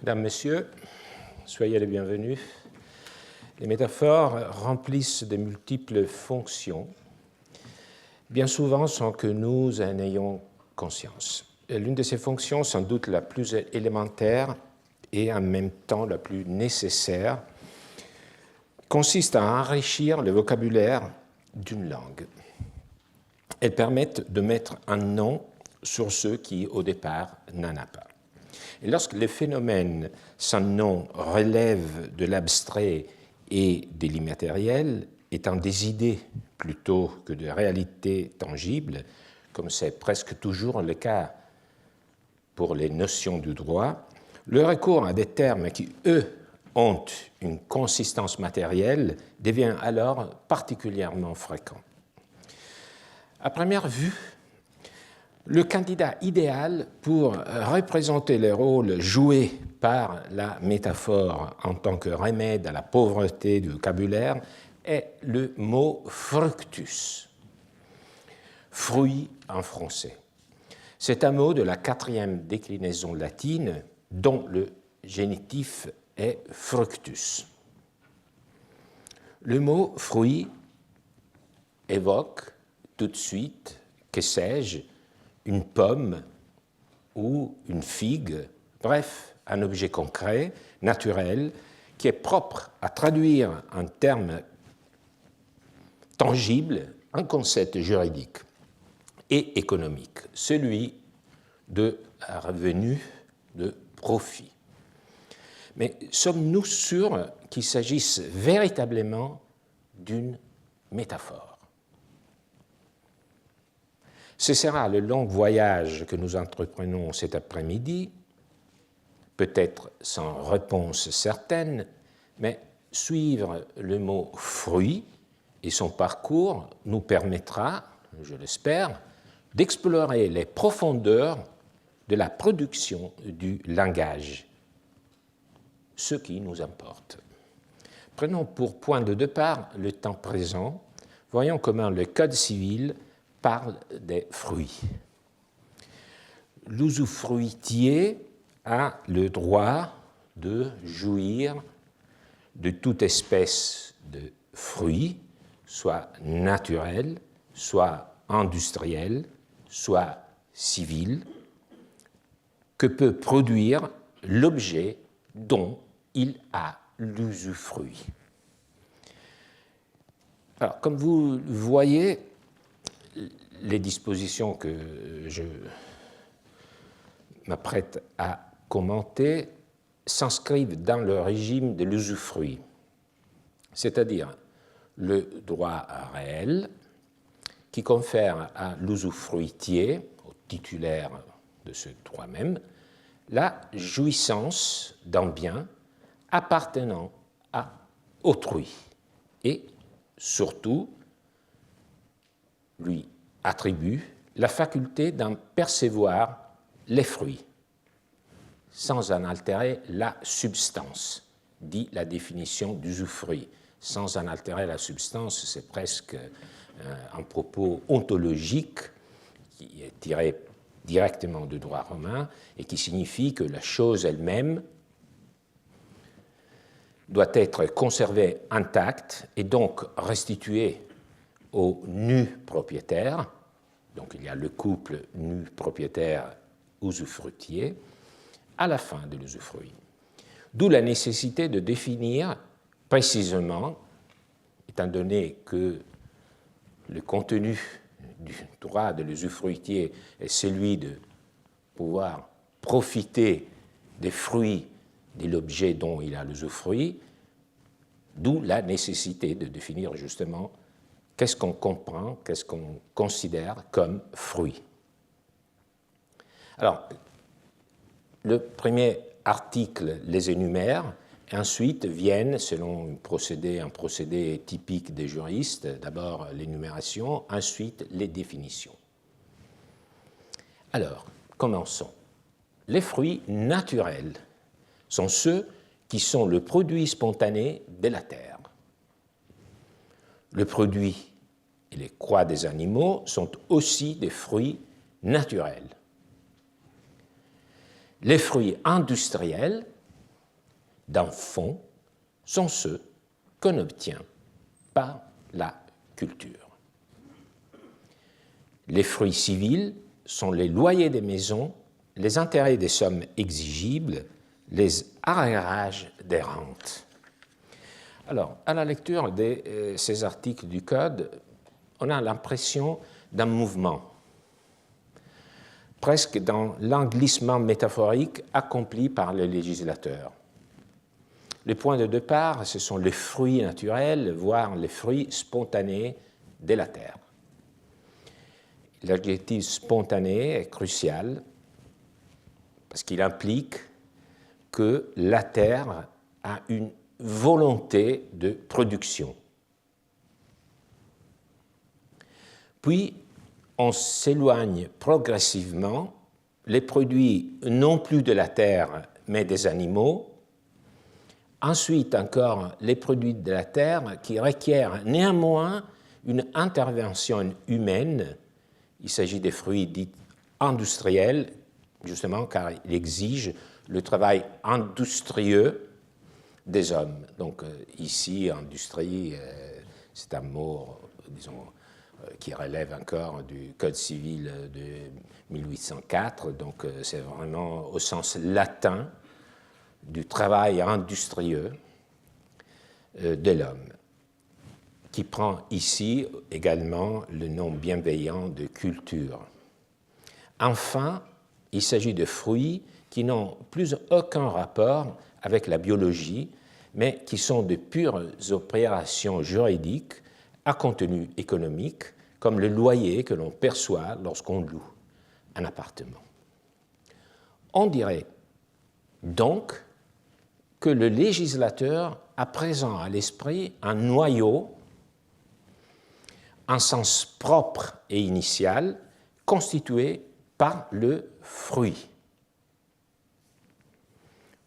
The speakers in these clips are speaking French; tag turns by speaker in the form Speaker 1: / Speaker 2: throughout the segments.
Speaker 1: Mesdames, Messieurs, soyez les bienvenus. Les métaphores remplissent de multiples fonctions, bien souvent sans que nous en ayons conscience. L'une de ces fonctions, sans doute la plus élémentaire et en même temps la plus nécessaire, consiste à enrichir le vocabulaire d'une langue. Elles permettent de mettre un nom sur ceux qui, au départ, n'en a pas. Et lorsque les phénomènes sans nom relèvent de l'abstrait et de l'immatériel, étant des idées plutôt que de réalités tangibles, comme c'est presque toujours le cas pour les notions du droit, le recours à des termes qui, eux, ont une consistance matérielle devient alors particulièrement fréquent. À première vue, le candidat idéal pour représenter le rôle joué par la métaphore en tant que remède à la pauvreté du vocabulaire est le mot fructus, fruit en français. C'est un mot de la 4e déclinaison latine dont le génitif est fructus. Le mot fruit évoque tout de suite, que sais-je, une pomme ou une figue, bref, un objet concret, naturel, qui est propre à traduire en termes tangibles un concept juridique et économique, celui de revenu, de profit. Mais sommes-nous sûrs qu'il s'agisse véritablement d'une métaphore ? Ce sera le long voyage que nous entreprenons cet après-midi, peut-être sans réponse certaine, mais suivre le mot « fruit » et son parcours nous permettra, je l'espère, d'explorer les profondeurs de la production du langage, ce qui nous importe. Prenons pour point de départ le temps présent, voyons comment le Code civil parle des fruits. L'usufruitier a le droit de jouir de toute espèce de fruits, soit naturels, soit industriels, soit civils, que peut produire l'objet dont il a l'usufruit. Alors, comme vous voyez, les dispositions que je m'apprête à commenter s'inscrivent dans le régime de l'usufruit, c'est-à-dire le droit réel qui confère à l'usufruitier, au titulaire de ce droit même, la jouissance d'un bien appartenant à autrui et surtout lui attribue la faculté d'en percevoir les fruits, sans en altérer la substance, dit la définition d'usufruit. Sans en altérer la substance, c'est presque un propos ontologique qui est tiré directement du droit romain et qui signifie que la chose elle-même doit être conservée intacte et donc restituée au nu propriétaire. Donc il y a le couple nu propriétaire-usufruitier à la fin de l'usufruit. D'où la nécessité de définir précisément, étant donné que le contenu du droit de l'usufruitier est celui de pouvoir profiter des fruits de l'objet dont il a l'usufruit, d'où la nécessité de définir justement qu'est-ce qu'on comprend, qu'est-ce qu'on considère comme fruit. Alors, le premier article les énumère, et ensuite viennent, selon un procédé typique des juristes, d'abord l'énumération, ensuite les définitions. Alors, commençons. Les fruits naturels sont ceux qui sont le produit spontané de la terre. Le produit et les croix des animaux sont aussi des fruits naturels. Les fruits industriels d'un fond sont ceux qu'on obtient par la culture. Les fruits civils sont les loyers des maisons, les intérêts des sommes exigibles, les arrérages des rentes. Alors, à la lecture de ces articles du Code, on a l'impression d'un mouvement, presque dans l'englissement métaphorique accompli par le législateur. Le point de départ, ce sont les fruits naturels, voire les fruits spontanés de la terre. L'adjectif spontané est crucial parce qu'il implique que la terre a une volonté de production. Puis, on s'éloigne progressivement, les produits non plus de la terre, mais des animaux. Ensuite, encore, les produits de la terre qui requièrent néanmoins une intervention humaine. Il s'agit des fruits dits industriels, justement car ils exigent le travail industrieux des hommes. Donc ici, industrie, c'est un mot, disons, qui relève encore du Code civil de 1804, donc c'est vraiment au sens latin du travail industrieux de l'homme, qui prend ici également le nom bienveillant de culture. Enfin, il s'agit de fruits qui n'ont plus aucun rapport avec la biologie, mais qui sont de pures opérations juridiques à contenu économique, comme le loyer que l'on perçoit lorsqu'on loue un appartement. On dirait donc que le législateur a présent à l'esprit un noyau, en sens propre et initial, constitué par le fruit,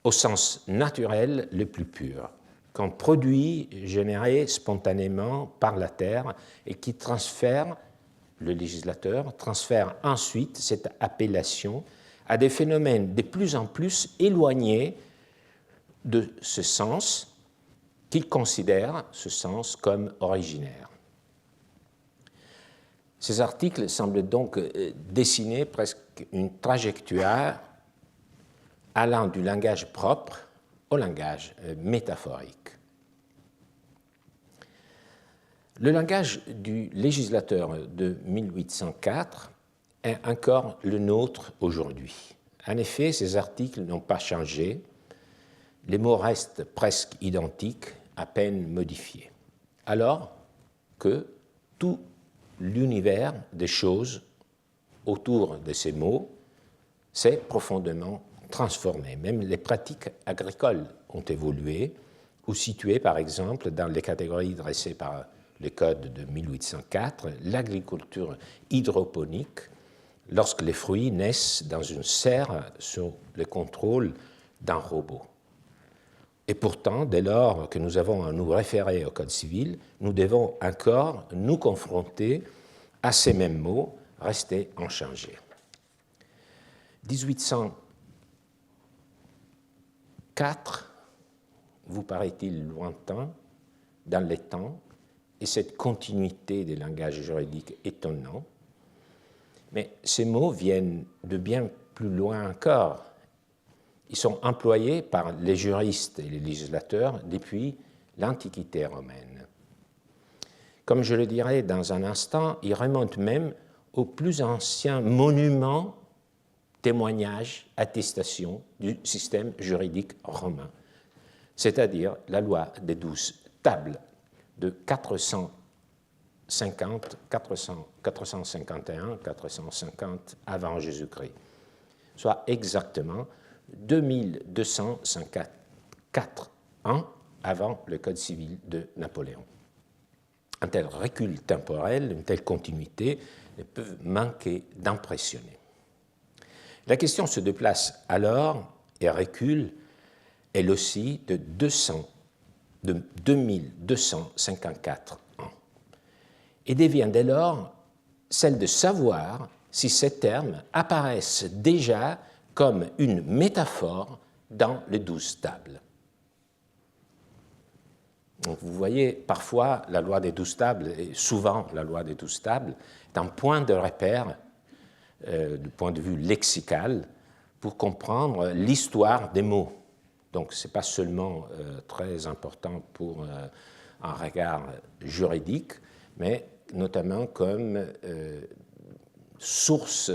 Speaker 1: au sens naturel le plus pur, qu'un produit généré spontanément par la terre et qui transfère, le législateur transfère ensuite cette appellation à des phénomènes de plus en plus éloignés de ce sens qu'il considère ce sens comme originaire. Ces articles semblent donc dessiner presque une trajectoire allant du langage propre au langage métaphorique. Le langage du législateur de 1804 est encore le nôtre aujourd'hui. En effet, ces articles n'ont pas changé, les mots restent presque identiques, à peine modifiés, alors que tout l'univers des choses autour de ces mots s'est profondément transformé. Même les pratiques agricoles ont évolué ou situées, par exemple, dans les catégories dressées par le Code de 1804, l'agriculture hydroponique, lorsque les fruits naissent dans une serre sous le contrôle d'un robot. Et pourtant, dès lors que nous avons à nous référer au Code civil, nous devons encore nous confronter à ces mêmes mots restés inchangés. 1804 vous paraît-il lointain dans les temps et cette continuité des langages juridiques étonnant, mais ces mots viennent de bien plus loin encore. Ils sont employés par les juristes et les législateurs depuis l'Antiquité romaine. Comme je le dirai dans un instant, ils remontent même aux plus anciens monuments, témoignages, attestations du système juridique romain, c'est-à-dire la loi des 12 tables de 451-450 avant Jésus-Christ, soit exactement 2254 ans avant le Code civil de Napoléon. Un tel recul temporel, une telle continuité ne peuvent manquer d'impressionner. La question se déplace alors et recule, elle aussi, de 2254 ans, et devient dès lors celle de savoir si ces termes apparaissent déjà comme une métaphore dans les 12 tables. Donc vous voyez, parfois, la loi des 12 tables, et souvent la loi des 12 tables, est un point de repère du point de vue lexical pour comprendre l'histoire des mots. Donc ce n'est pas seulement très important pour un regard juridique, mais notamment comme source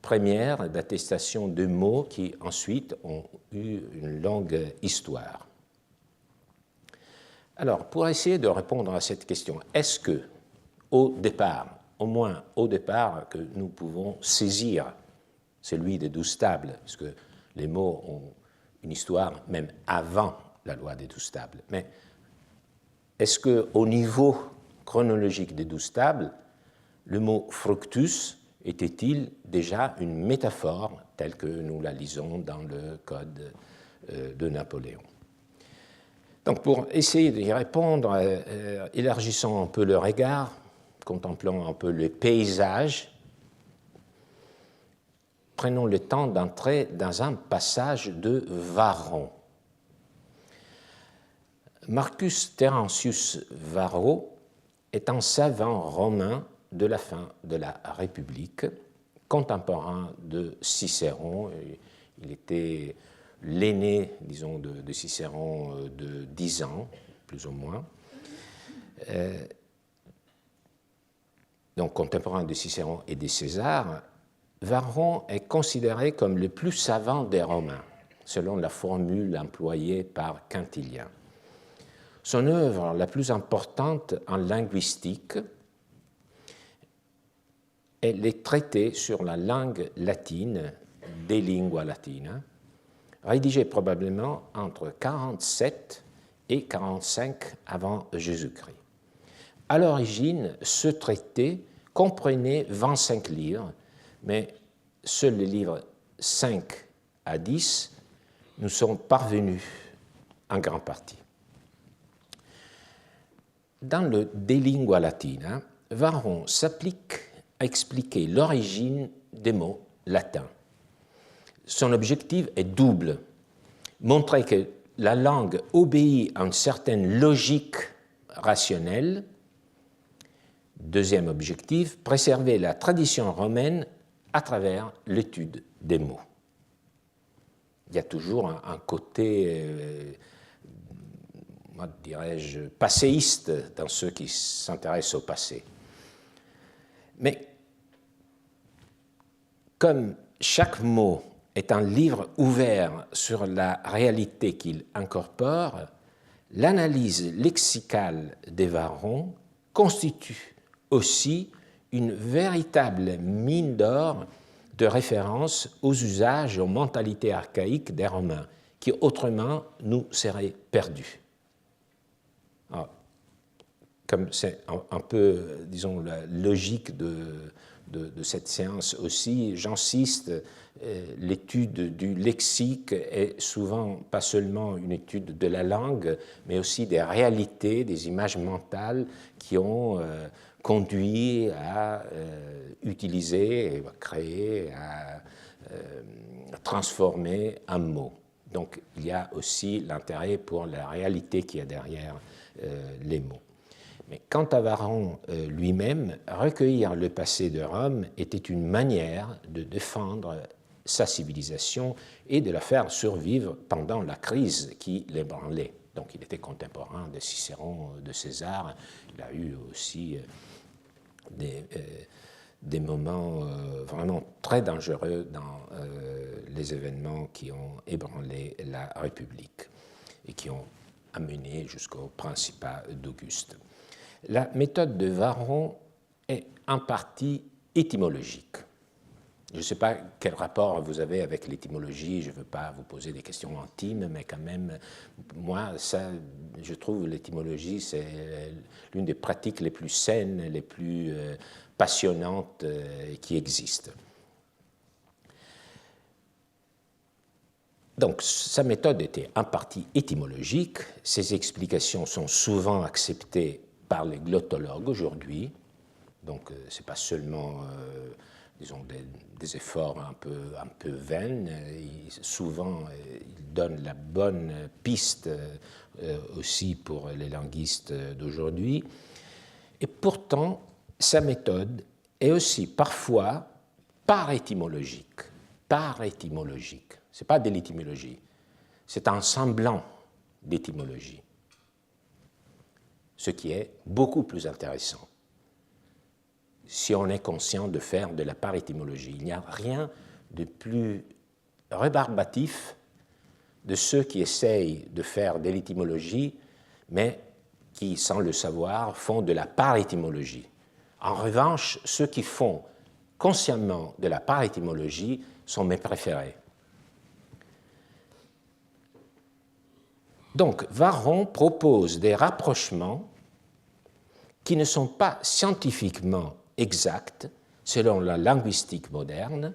Speaker 1: première d'attestation de mots qui ensuite ont eu une longue histoire. Alors, pour essayer de répondre à cette question, est-ce que, au départ, au moins au départ, que nous pouvons saisir celui des 12 tables, parce que les mots ont une histoire même avant la loi des 12 tables, mais est-ce qu'au niveau chronologique des 12 tables, le mot fructus était-il déjà une métaphore telle que nous la lisons dans le Code de Napoléon? Donc, pour essayer d'y répondre, élargissons un peu le regard, contemplons un peu le paysage, prenons le temps d'entrer dans un passage de Varron. Marcus Terentius Varro est un savant romain de la fin de la République, contemporain de Cicéron. Il était l'aîné, disons, de Cicéron de 10 ans, plus ou moins. Donc, contemporain de Cicéron et de César, Varron est considéré comme le plus savant des Romains, selon la formule employée par Quintilien. Son œuvre la plus importante en linguistique est les traités sur la langue latine, De Lingua Latina, rédigé probablement entre 47 et 45 avant Jésus-Christ. À l'origine, ce traité comprenait 25 livres, mais seuls les livres 5 à 10 nous sont parvenus en grande partie. Dans le De Lingua Latina, Varron s'applique à expliquer l'origine des mots latins. Son objectif est double, montrer que la langue obéit à une certaine logique rationnelle. Deuxième objectif, préserver la tradition romaine à travers l'étude des mots. Il y a toujours un côté, moi dirais-je, passéiste dans ceux qui s'intéressent au passé. Mais comme chaque mot est un livre ouvert sur la réalité qu'il incorpore, l'analyse lexicale des Varron constitue aussi une véritable mine d'or de référence aux usages et aux mentalités archaïques des Romains, qui autrement nous seraient perdus. Alors, comme c'est un peu, disons, la logique de cette séance aussi, j'insiste, l'étude du lexique est souvent pas seulement une étude de la langue, mais aussi des réalités, des images mentales qui ont conduit à utiliser, à créer, à transformer un mot. Donc il y a aussi l'intérêt pour la réalité qu'il y a derrière les mots. Mais quant à Varron lui-même, recueillir le passé de Rome était une manière de défendre sa civilisation et de la faire survivre pendant la crise qui l'ébranlait. Donc il était contemporain de Cicéron, de César. Il a eu aussi des moments vraiment très dangereux dans les événements qui ont ébranlé la République et qui ont amené jusqu'au Principat d'Auguste. La méthode de Varron est en partie étymologique. Je ne sais pas quel rapport vous avez avec l'étymologie, je ne veux pas vous poser des questions intimes, mais quand même, moi, je trouve l'étymologie, c'est l'une des pratiques les plus saines, les plus passionnantes qui existent. Donc, sa méthode était en partie étymologique, ses explications sont souvent acceptées par les glottologues aujourd'hui, donc ce n'est pas seulement disons, des efforts un peu vains. Souvent, il donne la bonne piste aussi pour les linguistes d'aujourd'hui. Et pourtant, sa méthode est aussi parfois parétymologique. Parétymologique. Ce n'est pas de l'étymologie, c'est un semblant d'étymologie, ce qui est beaucoup plus intéressant si on est conscient de faire de la parétymologie. Il n'y a rien de plus rébarbatif de ceux qui essayent de faire de l'étymologie, mais qui, sans le savoir, font de la parétymologie. En revanche, ceux qui font consciemment de la parétymologie sont mes préférés. Donc, Varron propose des rapprochements qui ne sont pas scientifiquement exacts selon la linguistique moderne,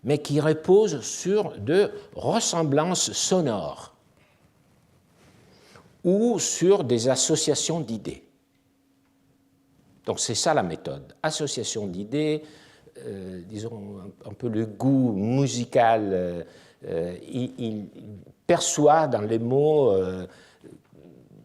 Speaker 1: mais qui reposent sur de ressemblances sonores ou sur des associations d'idées. Donc c'est ça la méthode, association d'idées, disons un peu le goût musical, il perçoit dans les mots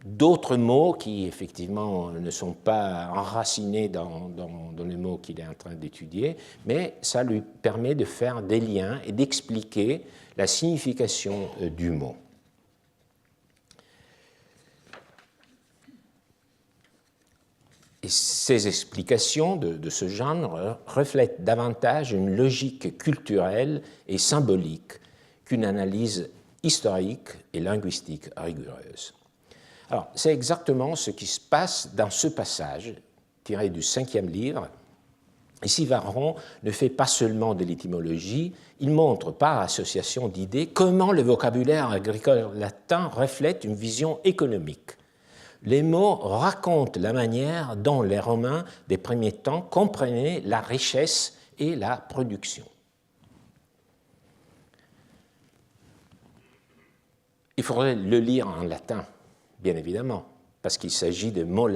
Speaker 1: d'autres mots qui effectivement ne sont pas enracinés dans les mots qu'il est en train d'étudier, mais ça lui permet de faire des liens et d'expliquer la signification du mot. Et ces explications de ce genre reflètent davantage une logique culturelle et symbolique qu'une analyse historique et linguistique rigoureuse. Alors, c'est exactement ce qui se passe dans ce passage, tiré du 5e livre. Ici, Varron ne fait pas seulement de l'étymologie, il montre par association d'idées comment le vocabulaire agricole latin reflète une vision économique. Les mots racontent la manière dont les Romains des premiers temps comprenaient la richesse et la production. Il faudrait le lire en latin, bien évidemment, parce qu'il s'agit de mots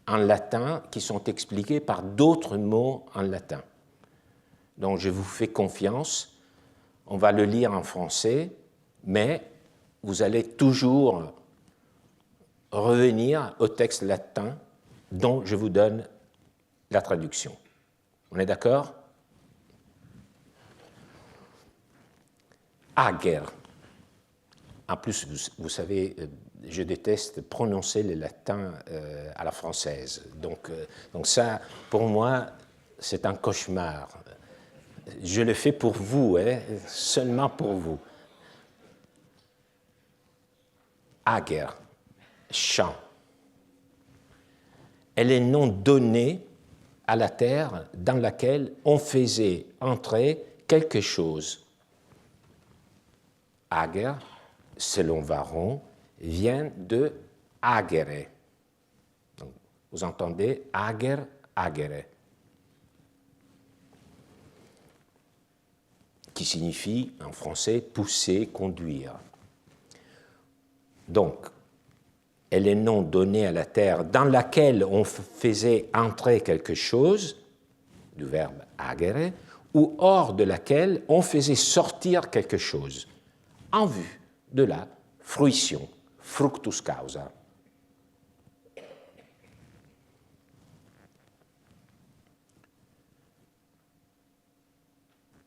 Speaker 1: en latin qui sont expliqués par d'autres mots en latin. Donc je vous fais confiance, on va le lire en français, mais vous allez toujours revenir au texte latin dont je vous donne la traduction. On est d'accord? Ager. En plus, vous savez, je déteste prononcer le latin à la française. Donc ça, pour moi, c'est un cauchemar. Je le fais pour vous, hein, seulement pour vous. Ager, champ. Elle est nom donné à la terre dans laquelle on faisait entrer quelque chose. Ager, selon Varron, vient de agere. Donc, vous entendez ager, agere, qui signifie en français pousser, conduire. Donc, elle est nom donné à la terre dans laquelle on faisait entrer quelque chose, du verbe agere, ou hors de laquelle on faisait sortir quelque chose, en vue de la fruition, fructus causa.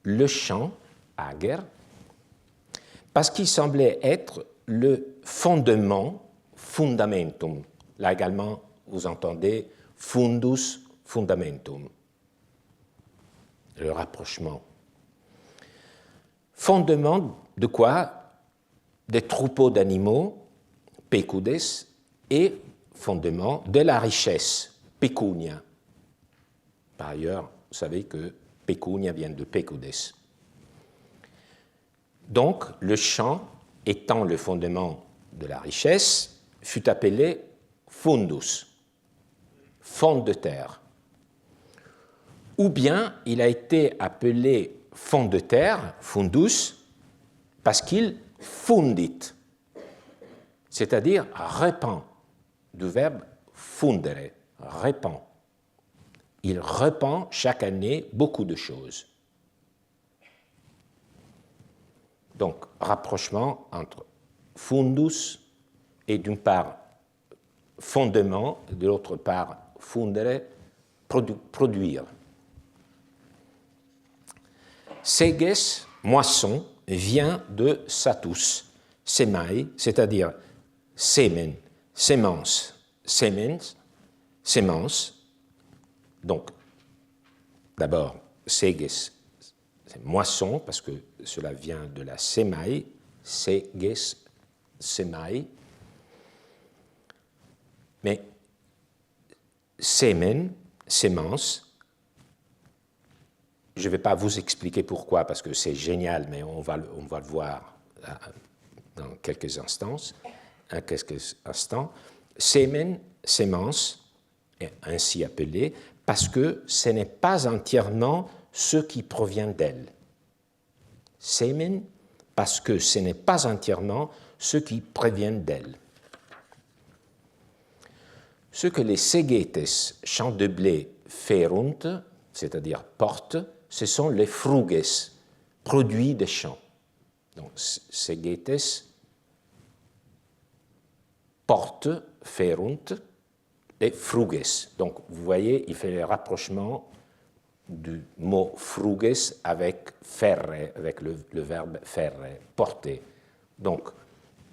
Speaker 1: Le champ, ager, parce qu'il semblait être le fondement, fundamentum. Là également, vous entendez fundus, fundamentum. Le rapprochement. Fondement de quoi? Des troupeaux d'animaux, pecudes, et fondement de la richesse, pecunia. Par ailleurs, vous savez que pecunia vient de pecudes. Donc, le champ, étant le fondement de la richesse, fut appelé fundus, fond de terre. Ou bien il a été appelé fond de terre, fundus, parce qu'il fundit, c'est-à-dire répand, du verbe fundere, répand. il repent chaque année beaucoup de choses. Donc, rapprochement entre fundus et d'une part fondement, de l'autre part fundere, produire. Seges, moisson, vient de satus, semai, c'est-à-dire semen, sémence, semens, sémence. Donc, d'abord, seges, c'est moisson, parce que cela vient de la semai, seges, semai. Mais semen, sémence, je ne vais pas vous expliquer pourquoi, parce que c'est génial, mais on va le voir dans quelques instants. Semen, sémence, est ainsi appelé, parce que ce n'est pas entièrement ce qui provient d'elle. Semen, parce que ce n'est pas entièrement ce qui provient d'elle. Ce que les segetes, champs de blé, ferunt, c'est-à-dire portent, ce sont les fruges, produits des champs. Donc, segetes portent, ferunt, et fruges. Donc, vous voyez, il fait le rapprochement du mot fruges avec ferre, avec le verbe ferre, porter. Donc,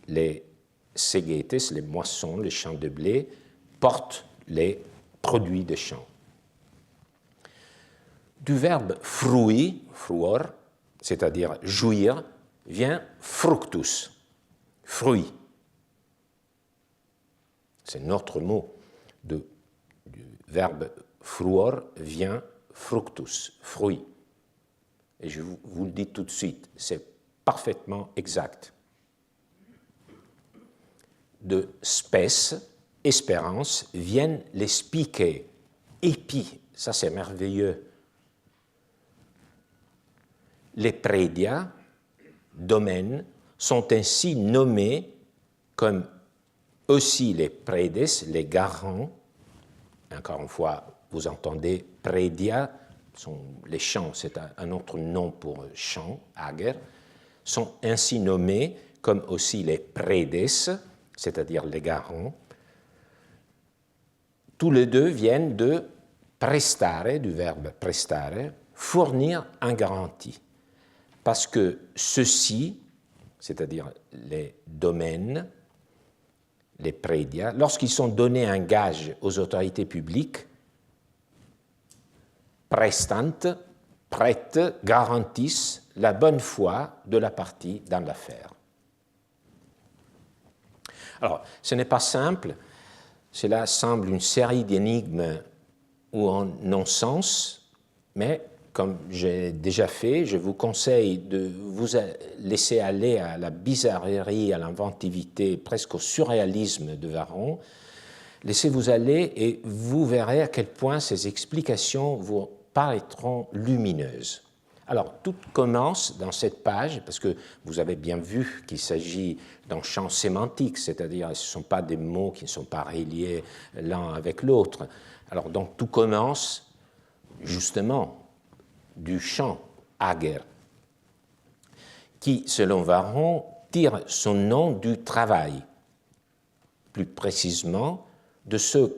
Speaker 1: les segetes, les moissons, les champs de blé, portent les produits des champs. Du verbe fruit, fruor, c'est-à-dire jouir, vient fructus, fruit. C'est notre mot. Du verbe fruor vient fructus, fruit. Et je vous le dis tout de suite, c'est parfaitement exact. De spes, espérance, viennent les spicae, épis, ça c'est merveilleux. Les prédia, domaines, sont ainsi nommés comme aussi les prédes, les garants. Encore une fois, vous entendez prédia, sont les champs, c'est un autre nom pour champ, ager, sont ainsi nommés comme aussi les prédes, c'est-à-dire les garants. Tous les deux viennent de prestare, du verbe prestare, fournir un garantie. Parce que ceux-ci, c'est-à-dire les domaines, les prédia, lorsqu'ils sont donnés un gage aux autorités publiques, prestant, prêtent, garantissent la bonne foi de la partie dans l'affaire. Alors, ce n'est pas simple, cela semble une série d'énigmes ou en non-sens, mais comme j'ai déjà fait, je vous conseille de vous laisser aller à la bizarrerie, à l'inventivité, presque au surréalisme de Varron. Laissez-vous aller et vous verrez à quel point ces explications vous paraîtront lumineuses. Alors, tout commence dans cette page, parce que vous avez bien vu qu'il s'agit d'un champ sémantique, c'est-à-dire ce ne sont pas des mots qui ne sont pas reliés l'un avec l'autre. Alors, donc, tout commence justement du champ ager, qui, selon Varron, tire son nom du travail, plus précisément de ce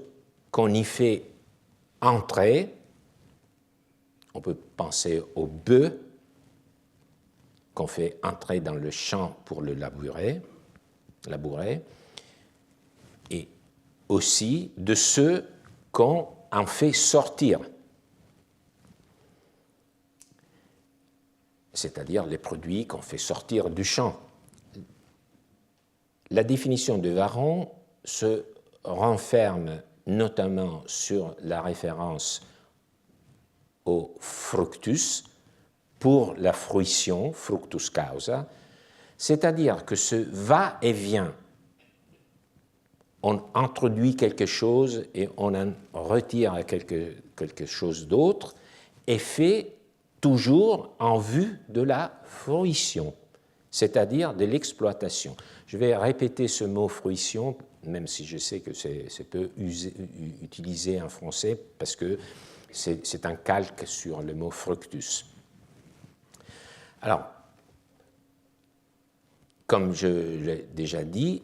Speaker 1: qu'on y fait entrer. On peut penser au bœuf qu'on fait entrer dans le champ pour le labourer, et aussi de ceux qu'on en fait sortir, c'est-à-dire les produits qu'on fait sortir du champ. La définition de Varron se renferme notamment sur la référence au fructus pour la fruition, fructus causa, c'est-à-dire que ce va-et-vient, on introduit quelque chose et on en retire quelque chose d'autre, est fait toujours en vue de la fruition, c'est-à-dire de l'exploitation. Je vais répéter ce mot fruition, même si je sais que c'est peu utilisé en français, parce que c'est un calque sur le mot fructus. Alors, comme je l'ai déjà dit,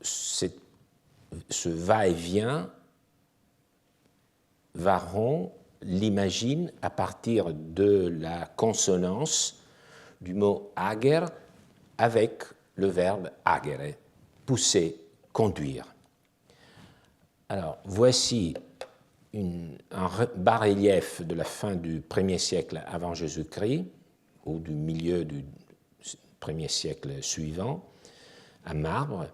Speaker 1: ce va-et-vient, Varron l'imagine à partir de la consonance du mot ager avec le verbe agere, pousser, conduire. Alors, voici un bas-relief de la fin du 1er siècle avant Jésus-Christ, ou du milieu du 1er siècle suivant, à marbre,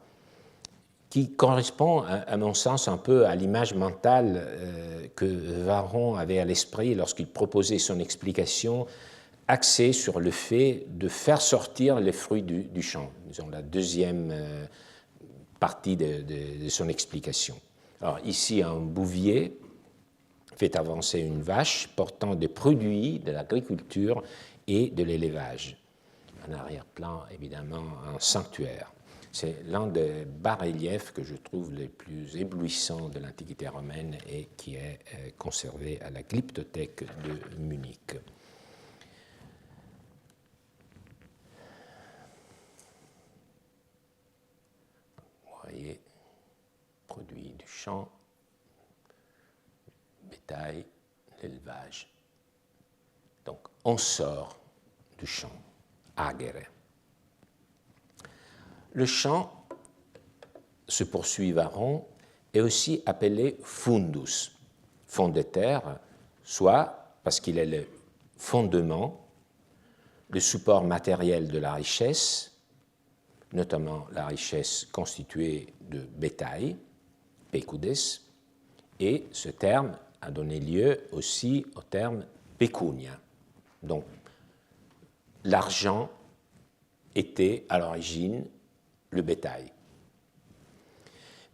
Speaker 1: qui correspond, à mon sens, un peu à l'image mentale que Varron avait à l'esprit lorsqu'il proposait son explication axée sur le fait de faire sortir les fruits du champ, disons la deuxième partie de son explication. Alors ici, un bouvier fait avancer une vache portant des produits de l'agriculture et de l'élevage. En arrière-plan, évidemment, un sanctuaire. C'est l'un des bas-reliefs que je trouve les plus éblouissants de l'Antiquité romaine et qui est conservé à la Glyptothèque de Munich. Vous voyez, produits du champ, bétail, l'élevage. Donc, on sort du champ, agere. Le champ, se poursuit Varron, est aussi appelé fundus, fond de terre, soit parce qu'il est le fondement, le support matériel de la richesse, notamment la richesse constituée de bétail, pecudes, et ce terme a donné lieu aussi au terme pecunia. Donc, l'argent était à l'origine le bétail.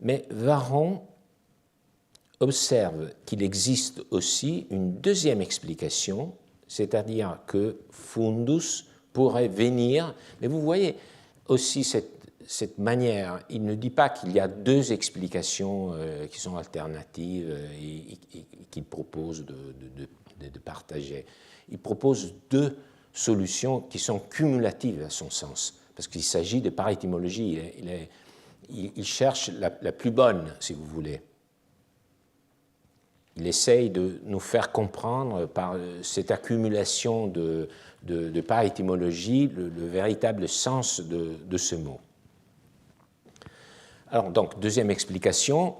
Speaker 1: Mais Varron observe qu'il existe aussi une deuxième explication, c'est-à-dire que fundus pourrait venir, mais vous voyez aussi cette manière, il ne dit pas qu'il y a deux explications qui sont alternatives et qu'il propose de partager. Il propose deux solutions qui sont cumulatives à son sens, parce qu'il s'agit de parétymologie. Il cherche la plus bonne, si vous voulez. Il essaye de nous faire comprendre par cette accumulation de parétymologie le véritable sens de ce mot. Alors, donc, deuxième explication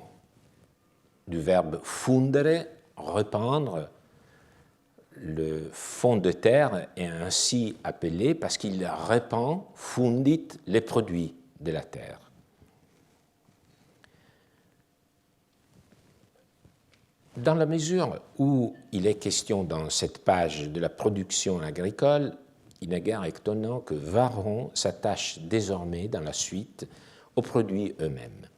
Speaker 1: du verbe fundere, répandre. Le fond de terre est ainsi appelé parce qu'il répand, fundit, les produits de la terre. Dans la mesure où il est question dans cette page de la production agricole, il n'est guère étonnant que Varron s'attache désormais dans la suite aux produits eux-mêmes.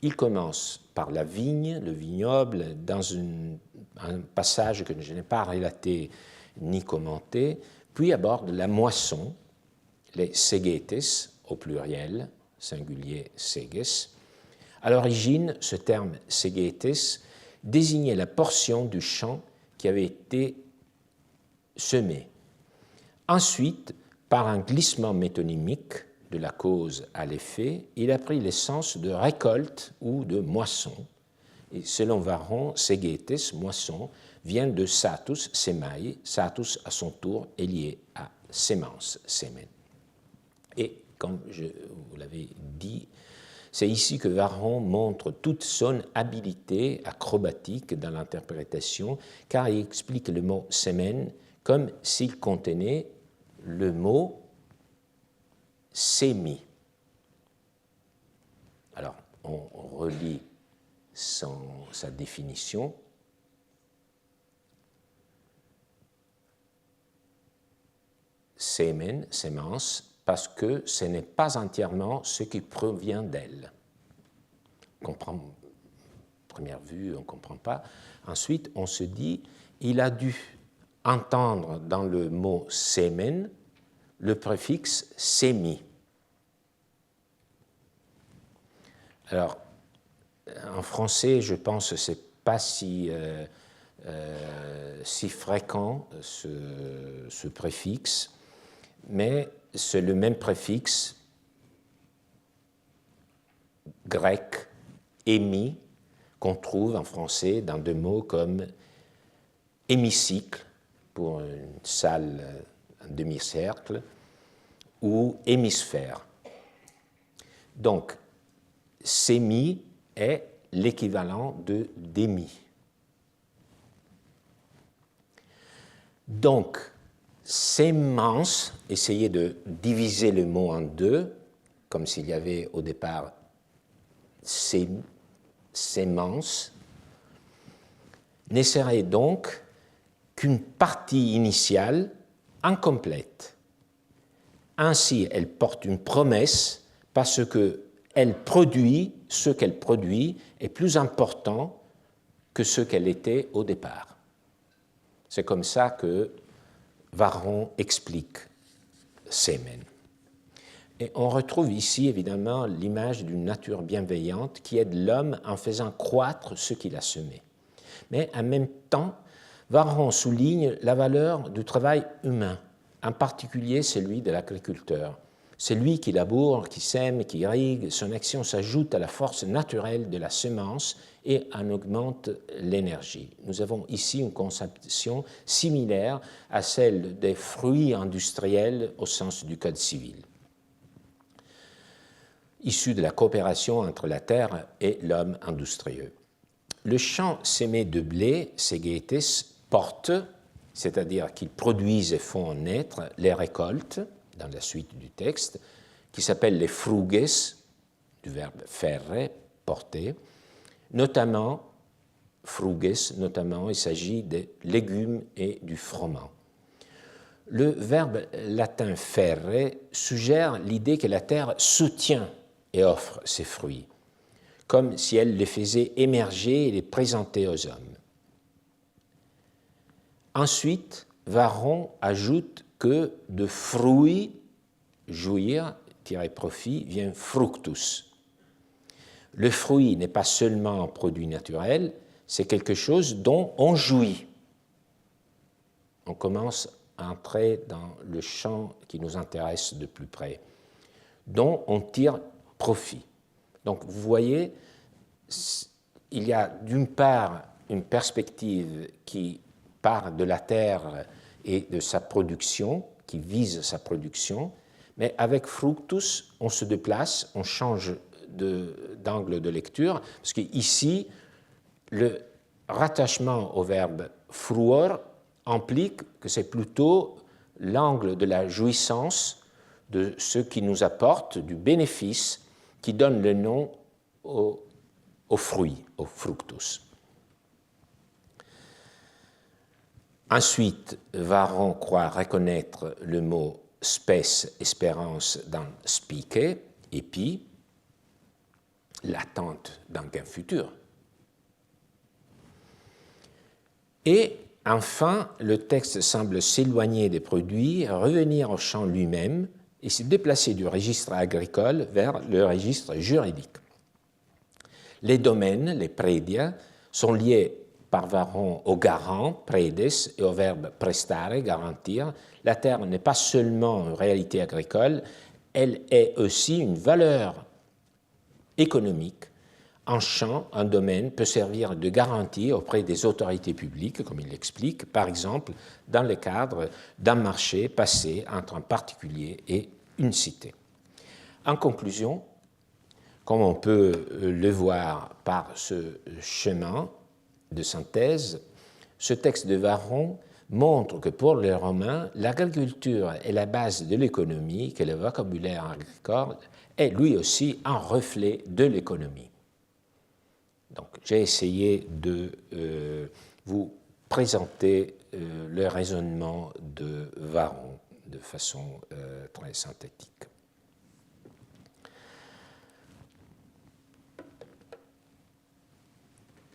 Speaker 1: Il commence par la vigne, le vignoble, dans un passage que je n'ai pas relaté ni commenté, puis aborde la moisson, les segetes au pluriel, singulier seges. À l'origine, ce terme segetes désignait la portion du champ qui avait été semée. Ensuite, par un glissement métonymique de la cause à l'effet, il a pris le sens de récolte ou de moisson. Et selon Varron, segetes, moisson, vient de satus, semai. Satus, à son tour, est lié à sémence, semen. Et comme je vous l'avais dit, c'est ici que Varron montre toute son habileté acrobatique dans l'interprétation, car il explique le mot semen comme s'il contenait le mot sémi. Alors, on relit sa définition. Semen, sémence, parce que ce n'est pas entièrement ce qui provient d'elle. On comprend, première vue, on ne comprend pas. Ensuite, on se dit, il a dû entendre dans le mot semen le préfixe sémi. Alors, en français, je pense que ce n'est pas si si fréquent, ce préfixe, mais c'est le même préfixe grec émis qu'on trouve en français dans deux mots comme hémicycle pour une salle, un demi-cercle, ou hémisphère. Donc, sémi est l'équivalent de démi. Donc, sémence, essayez de diviser le mot en deux, comme s'il y avait au départ sémence, ne serait donc qu'une partie initiale incomplète. Ainsi, elle porte une promesse parce qu'elle produit, ce qu'elle produit est plus important que ce qu'elle était au départ. C'est comme ça que Varron explique Semen. Et on retrouve ici évidemment l'image d'une nature bienveillante qui aide l'homme en faisant croître ce qu'il a semé. Mais en même temps, Varron souligne la valeur du travail humain, en particulier celui de l'agriculteur. C'est lui qui laboure, qui sème, qui irrigue, son action s'ajoute à la force naturelle de la semence et en augmente l'énergie. Nous avons ici une conception similaire à celle des fruits industriels au sens du Code civil, issu de la coopération entre la terre et l'homme industrieux. Le champ semé de blé, segetes, porte, c'est-à-dire qu'il produisent et font naître les récoltes, dans la suite du texte, qui s'appellent les fruges, du verbe ferre, porter, notamment, fruges, notamment, il s'agit des légumes et du froment. Le verbe latin ferre suggère l'idée que la terre soutient et offre ses fruits, comme si elle les faisait émerger et les présentait aux hommes. Ensuite, Varron ajoute que de fruits, jouir, tirer profit, vient fructus. Le fruit n'est pas seulement un produit naturel, c'est quelque chose dont on jouit. On commence à entrer dans le champ qui nous intéresse de plus près, dont on tire profit. Donc vous voyez, il y a d'une part une perspective qui part de la terre et de sa production, qui vise sa production, mais avec fructus, on se déplace, on change d'angle de lecture, parce qu'ici, le rattachement au verbe fruor implique que c'est plutôt l'angle de la jouissance, de ce qui nous apporte, du bénéfice, qui donne le nom au fruit, au fructus. Ensuite, Varron croit reconnaître le mot spes, espérance, dans spice, épi, l'attente d'un gain futur. Et enfin, le texte semble s'éloigner des produits, revenir au champ lui-même et se déplacer du registre agricole vers le registre juridique. Les domaines, les predia, sont liés par Varron au garant, predes, et au verbe prestare, garantir. La terre n'est pas seulement une réalité agricole, elle est aussi une valeur économique. Un champ, un domaine peut servir de garantie auprès des autorités publiques, comme il l'explique, par exemple dans le cadre d'un marché passé entre un particulier et une cité. En conclusion, comme on peut le voir par ce chemin de synthèse, ce texte de Varron montre que pour les Romains, l'agriculture est la base de l'économie, que le vocabulaire agricole est lui aussi un reflet de l'économie. Donc, j'ai essayé de vous présenter le raisonnement de Varron de façon très synthétique.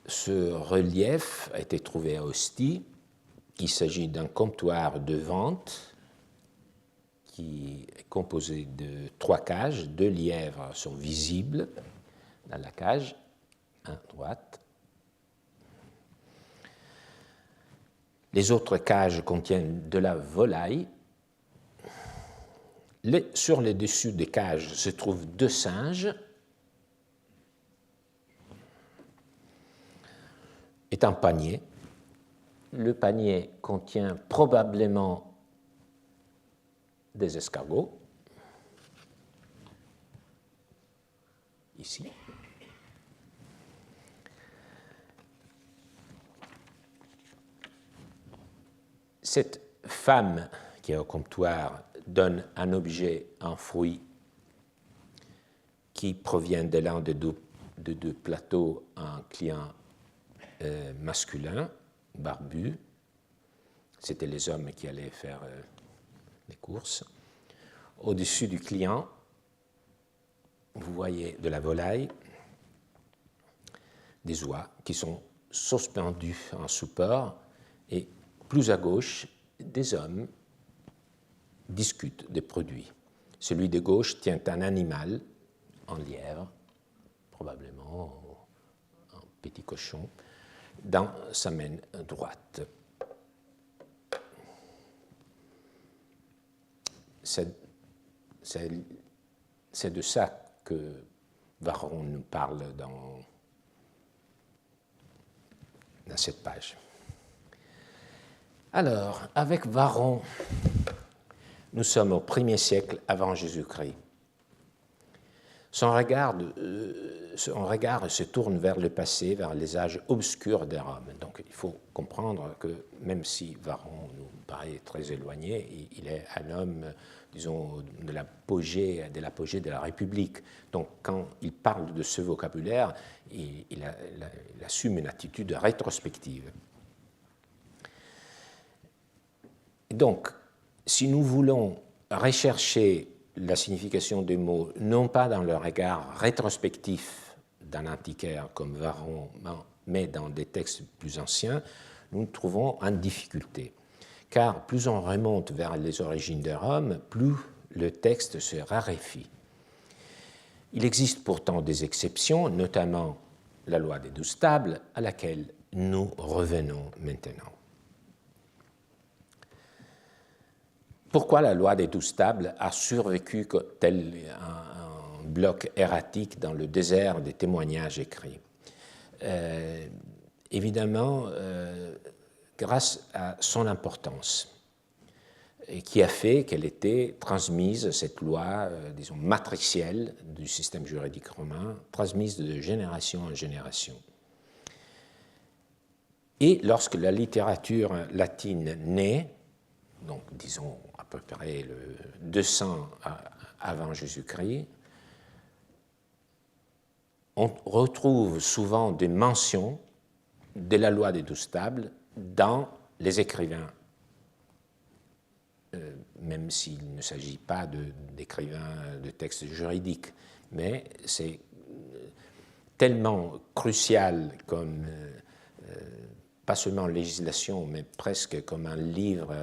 Speaker 1: Ce relief a été trouvé à Ostie. Il s'agit d'un comptoir de vente qui est composé de 3 cages. 2 lièvres sont visibles dans la cage à droite. Les autres cages contiennent de la volaille. Sur le dessus des cages se trouvent 2 singes. Et un panier. Le panier contient probablement des escargots. Ici. Cette femme qui est au comptoir donne un objet, un fruit, qui provient de l'un des deux plateaux à un client masculin, barbu. C'était les hommes qui allaient faire les courses. Au-dessus du client, vous voyez de la volaille, des oies qui sont suspendues en support, et plus à gauche, des hommes discutent des produits. Celui de gauche tient un animal, un lièvre, probablement un petit cochon, dans sa main droite. C'est de ça que Varron nous parle dans cette page. Alors, avec Varron, nous sommes au 1er siècle avant Jésus-Christ. Son regard se tourne vers le passé, vers les âges obscurs de Rome. Donc il faut comprendre que même si Varron nous paraît très éloigné, il est un homme, disons, de l'apogée de la République. Donc quand il parle de ce vocabulaire, il assume une attitude rétrospective. Donc, si nous voulons rechercher la signification des mots, non pas dans le regard rétrospectif d'un antiquaire comme Varron, mais dans des textes plus anciens, nous nous trouvons en difficulté. Car plus on remonte vers les origines de Rome, plus le texte se raréfie. Il existe pourtant des exceptions, notamment la loi des 12 tables, à laquelle nous revenons maintenant. Pourquoi la loi des 12 tables a survécu tel un bloc erratique dans le désert des témoignages écrits? Évidemment, grâce à son importance, et qui a fait qu'elle était transmise, cette loi, disons, matricielle du système juridique romain, transmise de génération en génération. Et lorsque la littérature latine naît, donc disons à peu près le 200 avant Jésus-Christ, on retrouve souvent des mentions de la loi des 12 tables dans les écrivains, même s'il ne s'agit pas d'écrivains de textes juridiques, mais c'est tellement crucial comme, pas seulement législation, mais presque comme un livre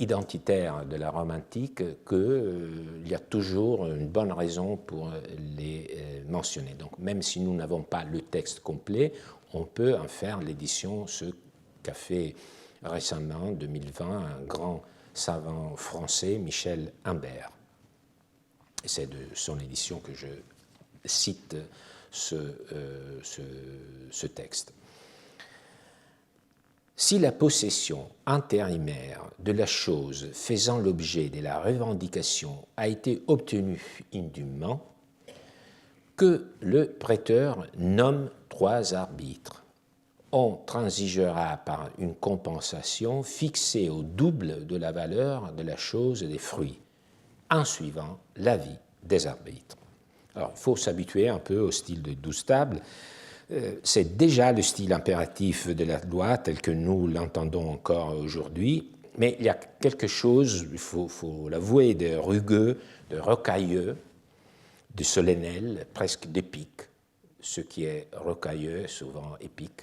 Speaker 1: identitaire de la Rome antique, qu'il y a toujours une bonne raison pour les mentionner. Donc même si nous n'avons pas le texte complet, on peut en faire l'édition, ce qu'a fait récemment, en 2020, un grand savant français, Michel Imbert. C'est de son édition que je cite ce texte. Si la possession intérimaire de la chose faisant l'objet de la revendication a été obtenue indûment, que le prêteur nomme 3 arbitres. On transigera par une compensation fixée au double de la valeur de la chose et des fruits, en suivant l'avis des arbitres. Alors, il faut s'habituer un peu au style de 12 tables. C'est déjà le style impératif de la loi tel que nous l'entendons encore aujourd'hui, mais il y a quelque chose, il faut l'avouer, de rugueux, de rocailleux, de solennel, presque d'épique. Ce qui est rocailleux est souvent épique.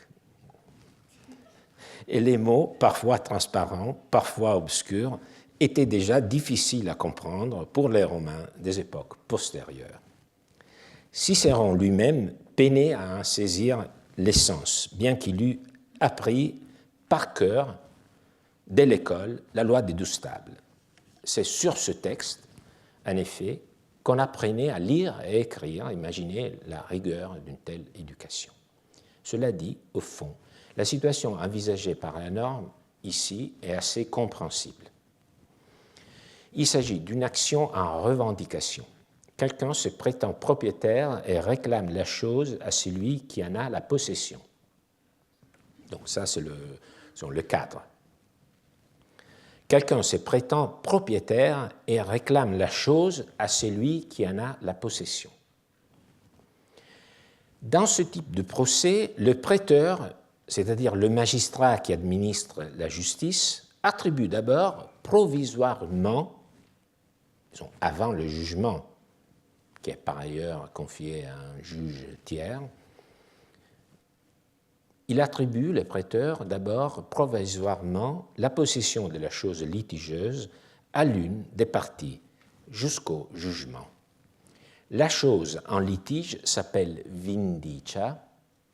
Speaker 1: Et les mots, parfois transparents, parfois obscurs, étaient déjà difficiles à comprendre pour les Romains des époques postérieures. Cicéron lui-même peinait à en saisir l'essence, bien qu'il eût appris par cœur dès l'école, la loi des 12 tables. C'est sur ce texte, en effet, qu'on apprenait à lire et écrire. Imaginez la rigueur d'une telle éducation. Cela dit, au fond, la situation envisagée par la norme ici est assez compréhensible. Il s'agit d'une action en revendication. Quelqu'un se prétend propriétaire et réclame la chose à celui qui en a la possession. Donc ça, c'est le cadre. Quelqu'un se prétend propriétaire et réclame la chose à celui qui en a la possession. Dans ce type de procès, le prêteur, c'est-à-dire le magistrat qui administre la justice, attribue d'abord provisoirement, avant le jugement, qui est par ailleurs confié à un juge tiers, il attribue, le prêteur, d'abord provisoirement la possession de la chose litigieuse à l'une des parties jusqu'au jugement. La chose en litige s'appelle vindicia,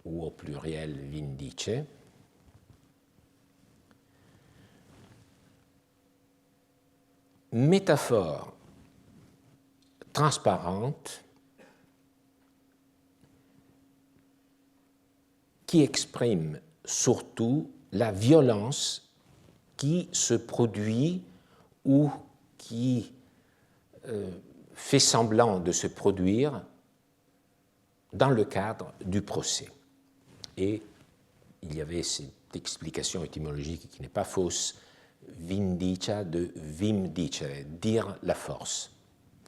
Speaker 1: ou au pluriel vindice. Métaphore transparente qui exprime surtout la violence qui se produit ou qui fait semblant de se produire dans le cadre du procès. Et il y avait cette explication étymologique qui n'est pas fausse, vindicia de vimdicere, dire la force.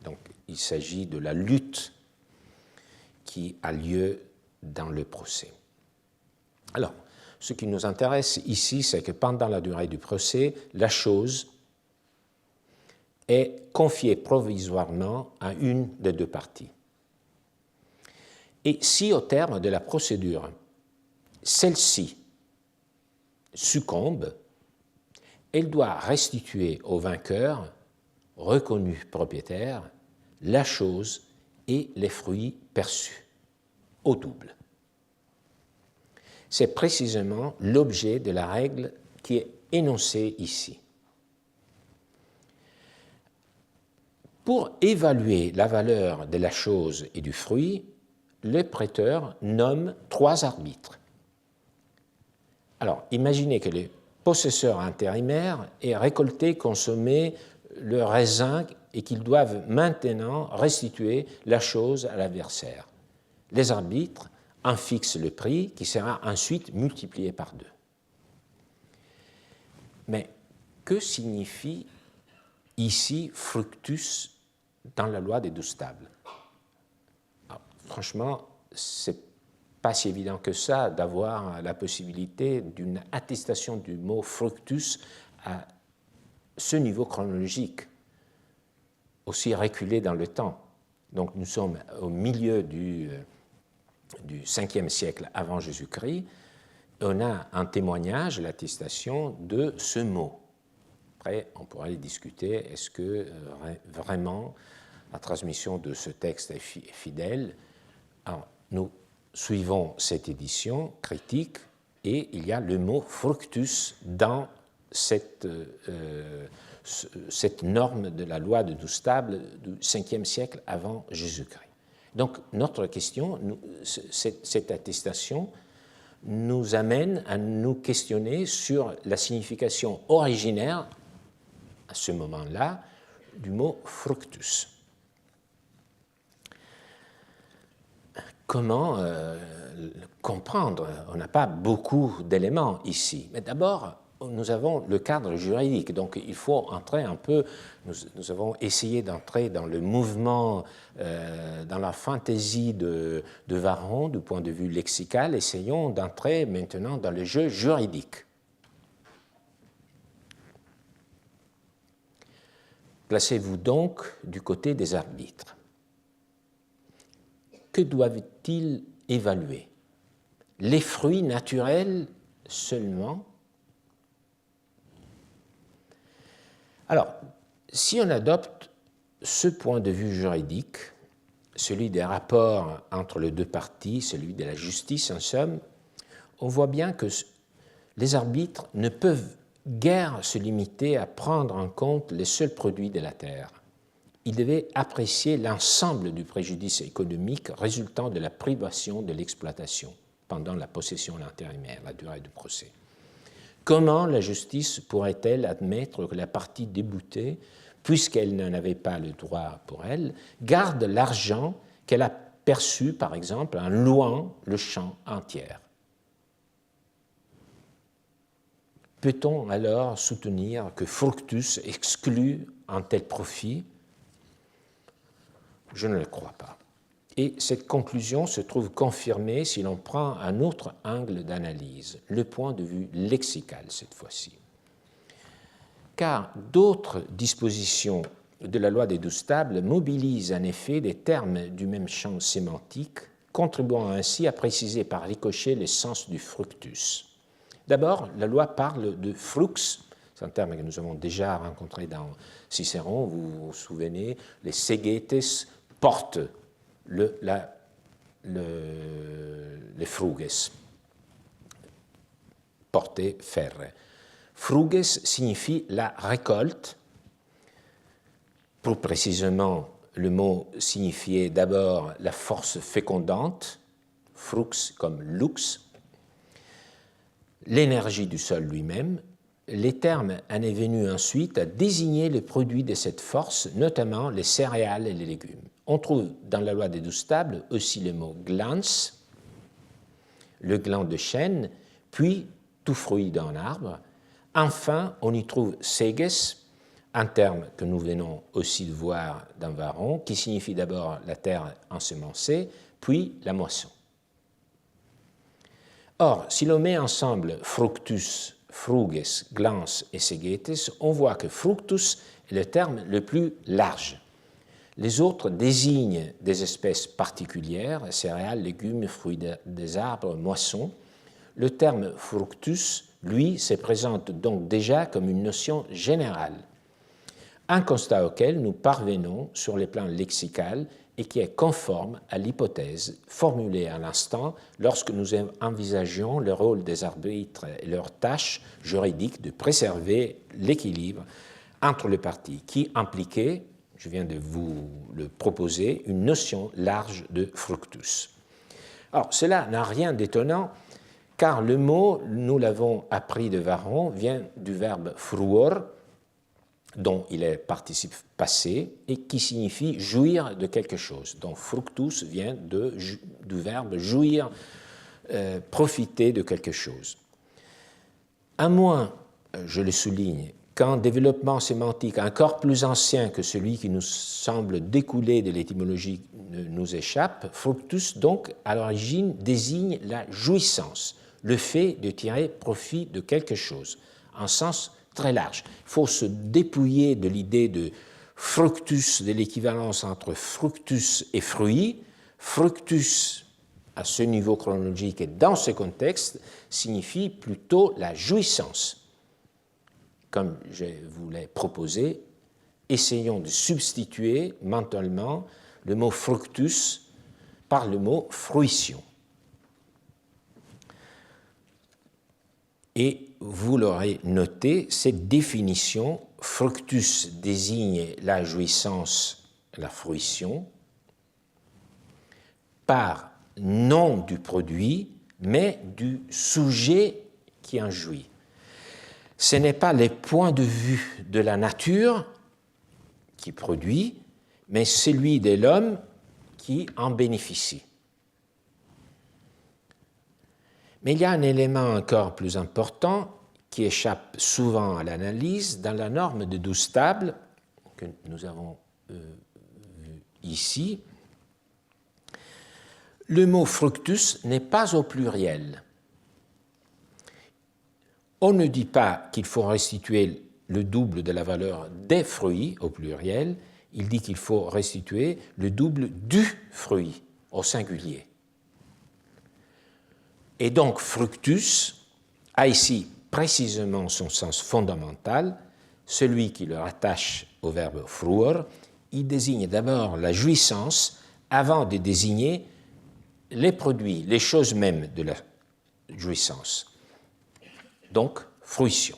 Speaker 1: Donc il s'agit de la lutte qui a lieu dans le procès. Alors, ce qui nous intéresse ici, c'est que pendant la durée du procès, la chose est confiée provisoirement à une des deux parties. Et si au terme de la procédure, celle-ci succombe, elle doit restituer au vainqueur, reconnu propriétaire, la chose et les fruits perçus, au double. C'est précisément l'objet de la règle qui est énoncée ici. Pour évaluer la valeur de la chose et du fruit, le prêteur nomme 3 arbitres. Alors, imaginez que le possesseur intérimaire ait récolté, consommé le raisin et qu'ils doivent maintenant restituer la chose à l'adversaire. Les arbitres en fixent le prix qui sera ensuite multiplié par 2. Mais que signifie ici fructus dans la loi des 12 tables? Alors, franchement, ce n'est pas si évident que ça d'avoir la possibilité d'une attestation du mot fructus à ce niveau chronologique, aussi reculé dans le temps. Donc nous sommes au milieu du 5e siècle avant Jésus-Christ, on a un témoignage, l'attestation de ce mot. Après, on pourrait discuter, est-ce que vraiment la transmission de ce texte est fidèle? Alors, nous suivons cette édition critique et il y a le mot fructus dans cette norme de la loi de 12 tables du 5e siècle avant Jésus-Christ. Donc, notre question, cette attestation, nous amène à nous questionner sur la signification originaire, à ce moment-là, du mot fructus. Comment comprendre? On n'a pas beaucoup d'éléments ici. Mais d'abord, nous avons le cadre juridique, donc il faut entrer un peu, nous avons essayé d'entrer dans le mouvement, dans la fantaisie de Varron du point de vue lexical, essayons d'entrer maintenant dans le jeu juridique. Placez-vous donc du côté des arbitres. Que doivent-ils évaluer? Les fruits naturels seulement? Alors, si on adopte ce point de vue juridique, celui des rapports entre les deux parties, celui de la justice en somme, on voit bien que les arbitres ne peuvent guère se limiter à prendre en compte les seuls produits de la terre. Il devait apprécier l'ensemble du préjudice économique résultant de la privation de l'exploitation pendant la possession intérimaire, la durée du procès. Comment la justice pourrait-elle admettre que la partie déboutée, puisqu'elle n'en avait pas le droit pour elle, garde l'argent qu'elle a perçu, par exemple, en louant le champ entier? Peut-on alors soutenir que Fructus exclut un tel profit? Je ne le crois pas. Et cette conclusion se trouve confirmée si l'on prend un autre angle d'analyse, le point de vue lexical cette fois-ci. Car d'autres dispositions de la loi des 12 tables mobilisent en effet des termes du même champ sémantique, contribuant ainsi à préciser par ricochet le sens du fructus. D'abord, la loi parle de frux, c'est un terme que nous avons déjà rencontré dans Cicéron, vous vous souvenez, les segetes portent les fruges, porter, faire. Fruges signifie la récolte. Plus précisément, le mot signifiait d'abord la force fécondante, frux comme lux, l'énergie du sol lui-même. Les termes en est venu ensuite à désigner le produit de cette force, notamment les céréales et les légumes. On trouve dans la loi des 12 tables aussi le mot glans, le gland de chêne, puis tout fruit d'un arbre. Enfin, on y trouve seges, un terme que nous venons aussi de voir dans Varron, qui signifie d'abord la terre ensemencée, puis la moisson. Or, si l'on met ensemble fructus, fruges, glans et segetes, on voit que fructus est le terme le plus large. Les autres désignent des espèces particulières, céréales, légumes, fruits des arbres, moissons. Le terme fructus, lui, se présente donc déjà comme une notion générale, un constat auquel nous parvenons sur le plan lexical et qui est conforme à l'hypothèse formulée à l'instant lorsque nous envisagions le rôle des arbitres et leur tâche juridique de préserver l'équilibre entre les parties, qui impliquait, je viens de vous le proposer, une notion large de fructus. Alors, cela n'a rien d'étonnant, car le mot, nous l'avons appris de Varron, vient du verbe fruor, dont il est participe passé et qui signifie jouir de quelque chose. Donc fructus vient du verbe jouir, profiter de quelque chose. À moins, je le souligne, qu'un développement sémantique encore plus ancien que celui qui nous semble découler de l'étymologie nous échappe, fructus donc à l'origine désigne la jouissance, le fait de tirer profit de quelque chose, en sens très large. Il faut se dépouiller de l'idée de fructus, de l'équivalence entre fructus et fruit. Fructus, à ce niveau chronologique et dans ce contexte, signifie plutôt la jouissance. Comme je vous l'ai proposé, essayons de substituer mentalement le mot fructus par le mot fruition. Et vous l'aurez noté, cette définition, fructus désigne la jouissance, la fruition, par non du produit, mais du sujet qui en jouit. Ce n'est pas le point de vue de la nature qui produit, mais celui de l'homme qui en bénéficie. Mais il y a un élément encore plus important qui échappe souvent à l'analyse dans la norme de 12 tables que nous avons vu ici. Le mot fructus n'est pas au pluriel. On ne dit pas qu'il faut restituer le double de la valeur des fruits au pluriel, il dit qu'il faut restituer le double du fruit au singulier. Et donc, fructus a ici précisément son sens fondamental, celui qui le rattache au verbe fruor. Il désigne d'abord la jouissance avant de désigner les produits, les choses mêmes de la jouissance. Donc, fruition.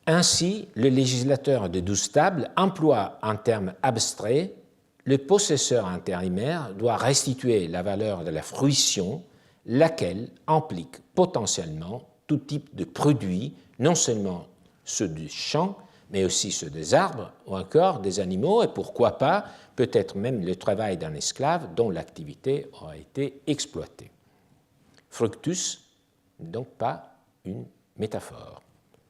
Speaker 1: Ainsi, le législateur de 12 tables emploie un terme abstrait. Le possesseur intérimaire doit restituer la valeur de la fruition, laquelle implique potentiellement tout type de produits, non seulement ceux du champ, mais aussi ceux des arbres ou encore des animaux, et pourquoi pas, peut-être même le travail d'un esclave dont l'activité aura été exploitée. Fructus n'est donc pas une métaphore.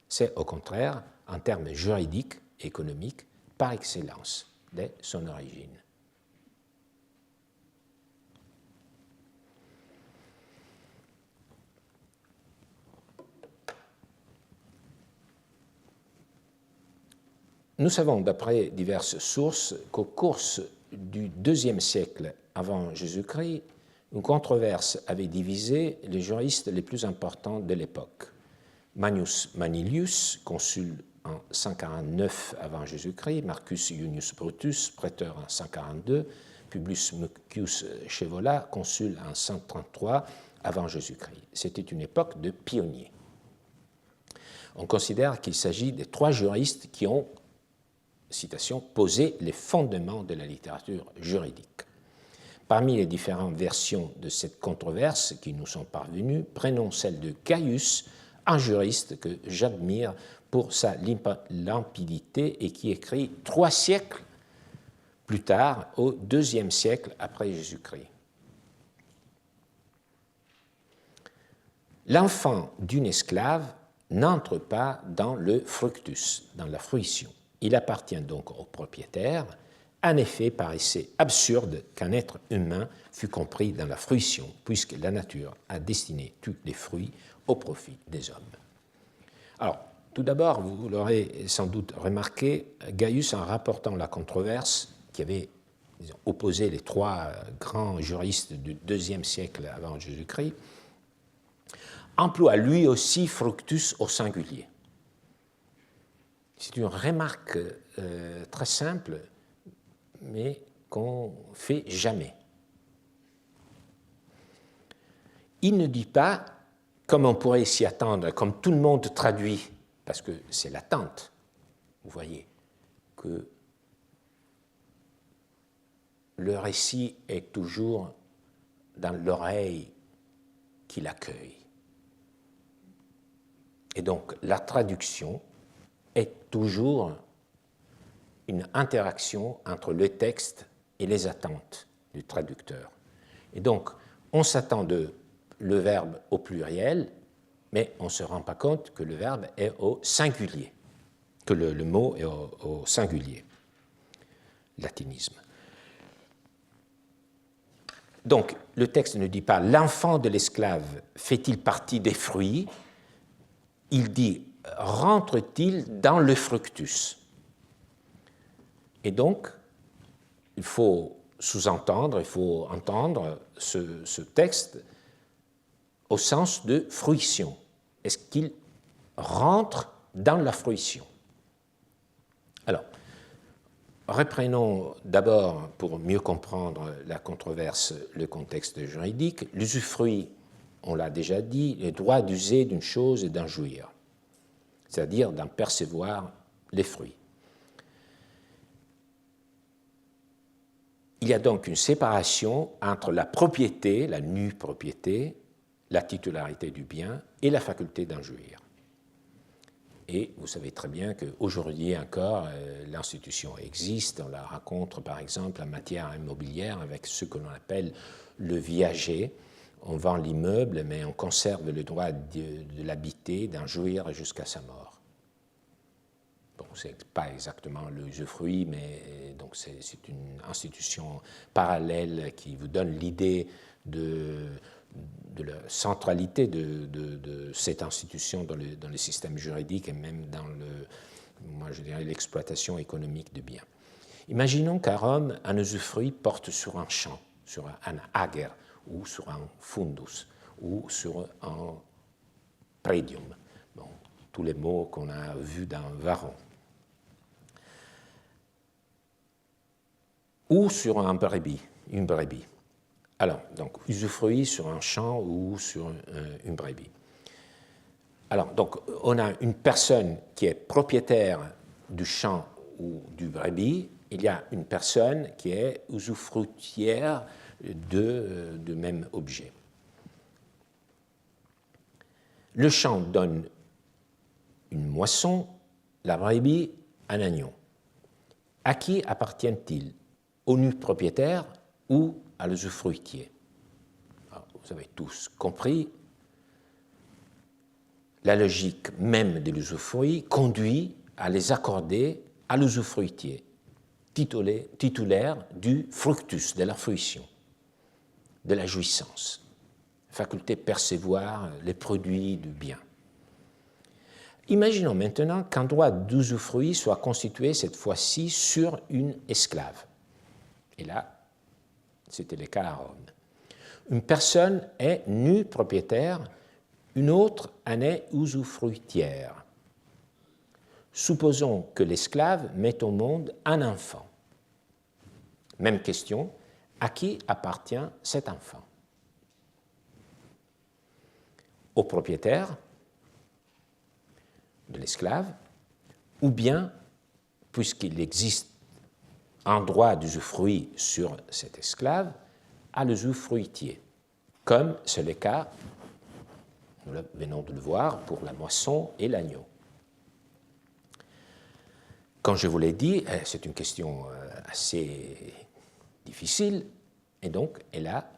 Speaker 1: C'est au contraire un terme juridique, économique, par excellence, dès son origine. Nous savons, d'après diverses sources, qu'au cours du IIe siècle avant Jésus-Christ, une controverse avait divisé les juristes les plus importants de l'époque. Manius Manilius, consul en 149 avant Jésus-Christ, Marcus Iunius Brutus, préteur en 142, Publius Mucius Scaevola, consul en 133 avant Jésus-Christ. C'était une époque de pionniers. On considère qu'il s'agit des 3 juristes qui ont, citation, posé les fondements de la littérature juridique. Parmi les différentes versions de cette controverse qui nous sont parvenues, prenons celle de Gaius, un juriste que j'admire pour sa limpidité et qui écrit 3 siècles plus tard, au IIe siècle après Jésus-Christ. L'enfant d'une esclave n'entre pas dans le fructus, dans la fruition. Il appartient donc au propriétaire. En effet, paraissait absurde qu'un être humain fût compris dans la fruition, puisque la nature a destiné tous les fruits au profit des hommes. Alors, tout d'abord, vous l'aurez sans doute remarqué, Gaius, en rapportant la controverse qui avait opposé les 3 grands juristes du IIe siècle avant Jésus-Christ, emploie lui aussi fructus au singulier. C'est une remarque très simple, mais qu'on ne fait jamais. Il ne dit pas, comme on pourrait s'y attendre, comme tout le monde traduit, parce que c'est l'attente, vous voyez, que le récit est toujours dans l'oreille qui l'accueille. Et donc la traduction est toujours une interaction entre le texte et les attentes du traducteur. Et donc, on s'attend le verbe au pluriel, mais on ne se rend pas compte que le verbe est au singulier, que le mot est au singulier. Latinisme. Donc, le texte ne dit pas « l'enfant de l'esclave fait-il partie des fruits ?» Il dit « rentre-t-il dans le fructus ?» Et donc, il faut sous-entendre, il faut entendre ce texte au sens de fruition. Est-ce qu'il rentre dans la fruition? Alors, reprenons d'abord, pour mieux comprendre la controverse, le contexte juridique. L'usufruit, on l'a déjà dit, le droit d'user d'une chose et d'en jouir, c'est-à-dire d'en percevoir les fruits. Il y a donc une séparation entre la propriété, la nue propriété, la titularité du bien et la faculté d'en jouir. Et vous savez très bien qu'aujourd'hui encore, l'institution existe. On la rencontre par exemple en matière immobilière avec ce que l'on appelle le viager. On vend l'immeuble, mais on conserve le droit de l'habiter, d'en jouir jusqu'à sa mort. Bon, ce n'est pas exactement l'usufruit, mais donc c'est une institution parallèle qui vous donne l'idée de la centralité de cette institution dans le système juridique et même dans l'exploitation économique du bien. Imaginons qu'à Rome, un usufruit porte sur un champ, sur un ager, ou sur un fundus, ou sur un predium. Bon, tous les mots qu'on a vus dans Varron. Ou sur une brebis. Alors, donc, usufruit sur un champ ou sur une brebis. Alors, donc, on a une personne qui est propriétaire du champ ou du brebis, il y a une personne qui est usufruitière de même objet. Le champ donne une moisson, la brebis un agneau. À qui appartient-il? Au nu propriétaire ou à l'usufruitier? Vous avez tous compris, la logique même de l'usufruit conduit à les accorder à l'usufruitier, titulaire du fructus, de la fruition, de la jouissance, faculté de percevoir les produits du bien. Imaginons maintenant qu'un droit d'usufruit soit constitué cette fois-ci sur une esclave. Et là, c'était le cas à Rome. Une personne est nue propriétaire, une autre en est usufruitière. Supposons que l'esclave mette au monde un enfant. Même question, à qui appartient cet enfant? Au propriétaire de l'esclave, ou bien, puisqu'il existe un droit d'usufruit sur cet esclave, à l'usufruitier, comme c'est le cas, nous venons de le voir, pour la moisson et l'agneau. Comme je vous l'ai dit, c'est une question assez difficile, et donc elle a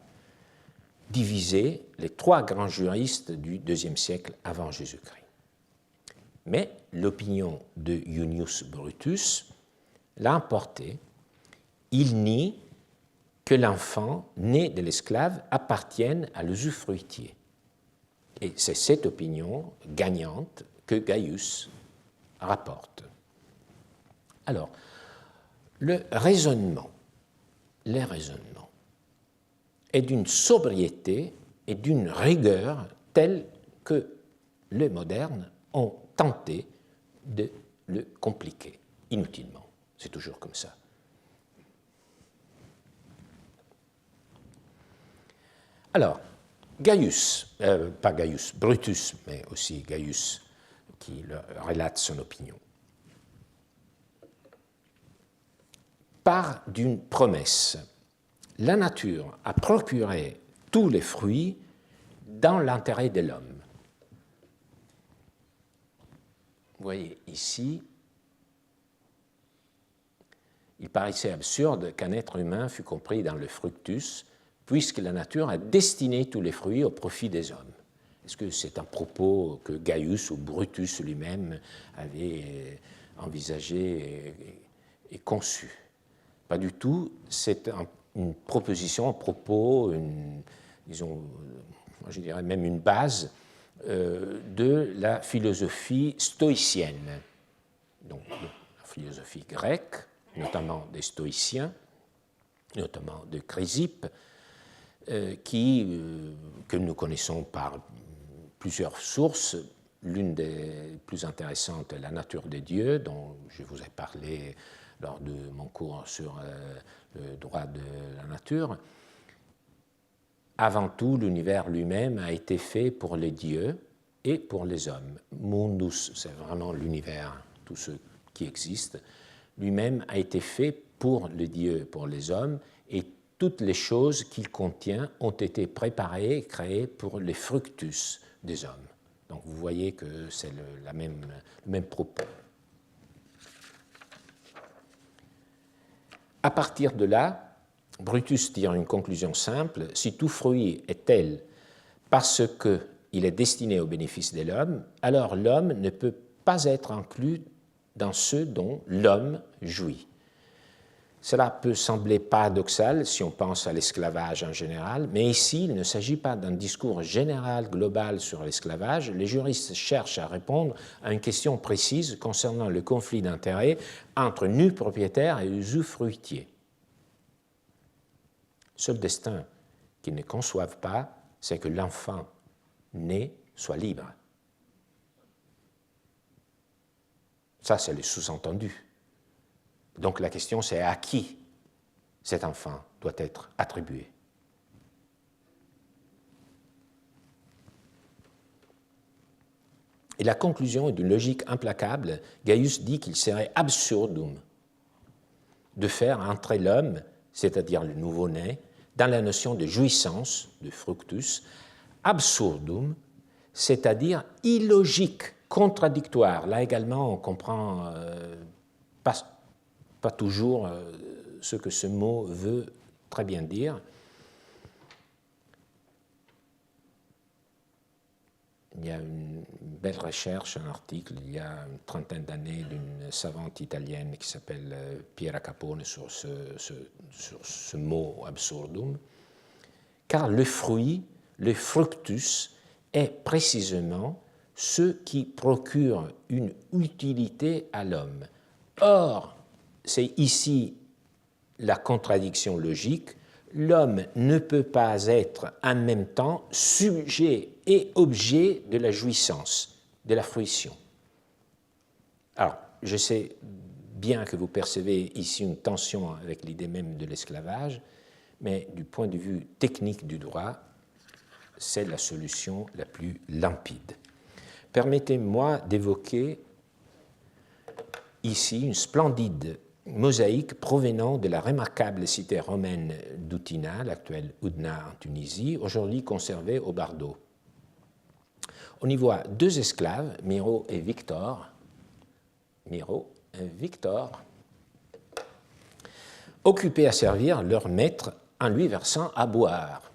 Speaker 1: divisé les trois grands juristes du IIe siècle avant Jésus-Christ. Mais l'opinion de Iunius Brutus l'a emporté. Il nie que l'enfant né de l'esclave appartienne à l'usufruitier. Et c'est cette opinion gagnante que Gaius rapporte. Alors, le raisonnement est d'une sobriété et d'une rigueur telle que les modernes ont tenté de le compliquer inutilement. C'est toujours comme ça. Alors, Brutus, mais aussi Gaius, qui relate son opinion, part d'une promesse. La nature a procuré tous les fruits dans l'intérêt de l'homme. Vous voyez ici, il paraissait absurde qu'un être humain fût compris dans le fructus, puisque la nature a destiné tous les fruits au profit des hommes. Est-ce que c'est un propos que Gaius ou Brutus lui-même avait envisagé et conçu? Pas du tout, c'est une proposition, un propos, disons, je dirais même une base de la philosophie stoïcienne, donc la philosophie grecque, notamment des stoïciens, notamment de Chrysippe, que nous connaissons par plusieurs sources. L'une des plus intéressantes est La nature des dieux, dont je vous ai parlé lors de mon cours sur le droit de la nature. Avant tout, l'univers lui-même a été fait pour les dieux et pour les hommes. Mundus, c'est vraiment l'univers, tout ce qui existe, lui-même a été fait pour les dieux, pour les hommes, et toutes les choses qu'il contient ont été préparées et créées pour les fructus des hommes. Donc vous voyez que c'est le même propos. À partir de là, Brutus tire une conclusion simple: si tout fruit est tel parce qu'il est destiné au bénéfice de l'homme, alors l'homme ne peut pas être inclus dans ceux dont l'homme jouit. Cela peut sembler paradoxal si on pense à l'esclavage en général, mais ici, il ne s'agit pas d'un discours général, global sur l'esclavage. Les juristes cherchent à répondre à une question précise concernant le conflit d'intérêts entre nus propriétaires et usufruitiers. Seul destin qu'ils ne conçoivent pas, c'est que l'enfant né soit libre. Ça, c'est le sous-entendu. Donc la question, c'est à qui cet enfant doit être attribué. Et la conclusion est d'une logique implacable. Gaius dit qu'il serait absurdum de faire entrer l'homme, c'est-à-dire le nouveau-né, dans la notion de jouissance, de fructus, absurdum, c'est-à-dire illogique, contradictoire. Là également, on comprend pas toujours ce que ce mot veut très bien dire. Il y a une belle recherche, un article, il y a une trentaine d'années, d'une savante italienne qui s'appelle Piera Capone sur ce mot absurdum, car le fruit, le fructus, est précisément ce qui procure une utilité à l'homme. Or, c'est ici la contradiction logique. L'homme ne peut pas être en même temps sujet et objet de la jouissance, de la fruition. Alors, je sais bien que vous percevez ici une tension avec l'idée même de l'esclavage, mais du point de vue technique du droit, c'est la solution la plus limpide. Permettez-moi d'évoquer ici une splendide mosaïque provenant de la remarquable cité romaine d'Outina, l'actuelle Oudna en Tunisie, aujourd'hui conservée au Bardo. On y voit deux esclaves, Miro et Victor, occupés à servir leur maître en lui versant à boire.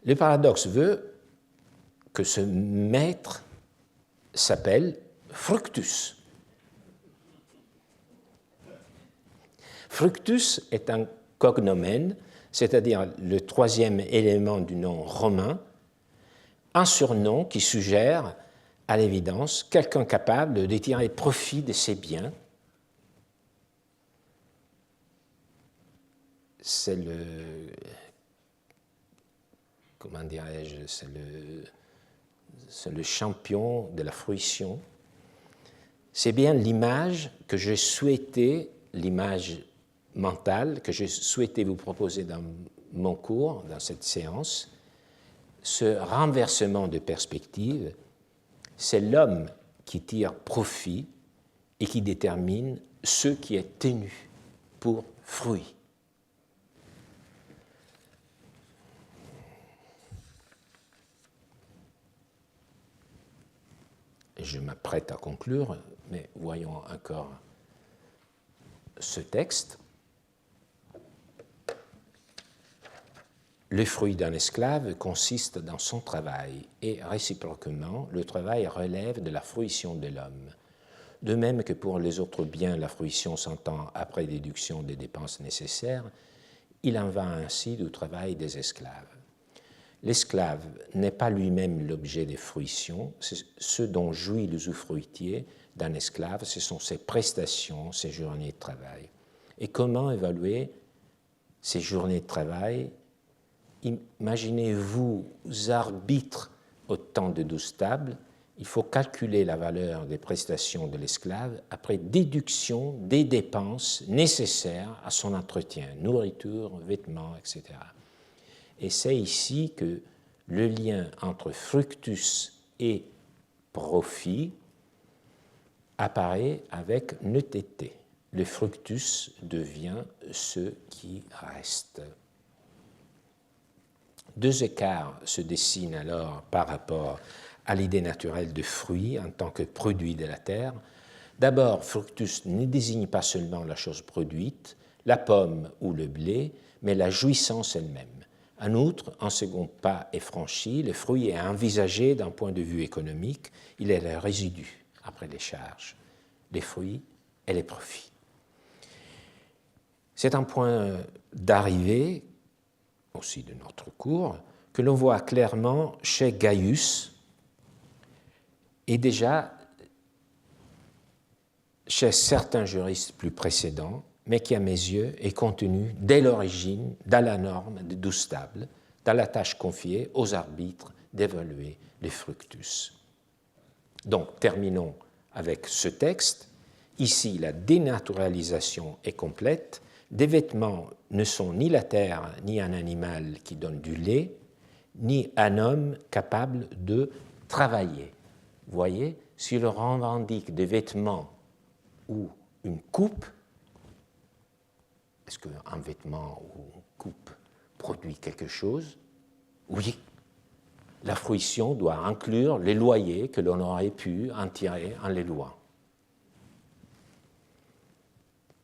Speaker 1: Le paradoxe veut que ce maître s'appelle Fructus. Fructus est un cognomen, c'est-à-dire le troisième élément du nom romain, un surnom qui suggère, à l'évidence, quelqu'un capable de tirer profit de ses biens. C'est le... comment dirais-je, c'est le champion de la fruition. C'est bien l'image que j'ai souhaité, l'image mentale que j'ai souhaité vous proposer dans mon cours, dans cette séance. Ce renversement de perspective, c'est l'homme qui tire profit et qui détermine ce qui est tenu pour fruit. Je m'apprête à conclure, mais voyons encore ce texte. Le fruit d'un esclave consiste dans son travail et, réciproquement, le travail relève de la fruition de l'homme. De même que pour les autres biens, la fruition s'entend après déduction des dépenses nécessaires, il en va ainsi du travail des esclaves. L'esclave n'est pas lui-même l'objet des fruitions, ce dont jouit l'usufruitier d'un esclave, ce sont ses prestations, ses journées de travail. Et comment évaluer ces journées de travail? Imaginez-vous arbitre au temps de 12 tables, il faut calculer la valeur des prestations de l'esclave après déduction des dépenses nécessaires à son entretien, nourriture, vêtements, etc. Et c'est ici que le lien entre fructus et profit apparaît avec netteté. Le fructus devient ce qui reste. Deux écarts se dessinent alors par rapport à l'idée naturelle de fruit en tant que produit de la terre. D'abord, fructus ne désigne pas seulement la chose produite, la pomme ou le blé, mais la jouissance elle-même. En outre, un second pas est franchi, le fruit est envisagé d'un point de vue économique, il est le résidu après les charges, les fruits et les profits. C'est un point d'arrivée aussi de notre cours, que l'on voit clairement chez Gaius et déjà chez certains juristes plus précédents, mais qui, à mes yeux, est contenu dès l'origine dans la norme des 12 tables, dans la tâche confiée aux arbitres d'évaluer les fructus. Donc, terminons avec ce texte. Ici, la dénaturalisation est complète. Des vêtements ne sont ni la terre, ni un animal qui donne du lait, ni un homme capable de travailler. voyez, s'il revendique des vêtements ou une coupe, est-ce qu'un vêtement ou une coupe produit quelque chose? Oui. La fruition doit inclure les loyers que l'on aurait pu en tirer en les louant.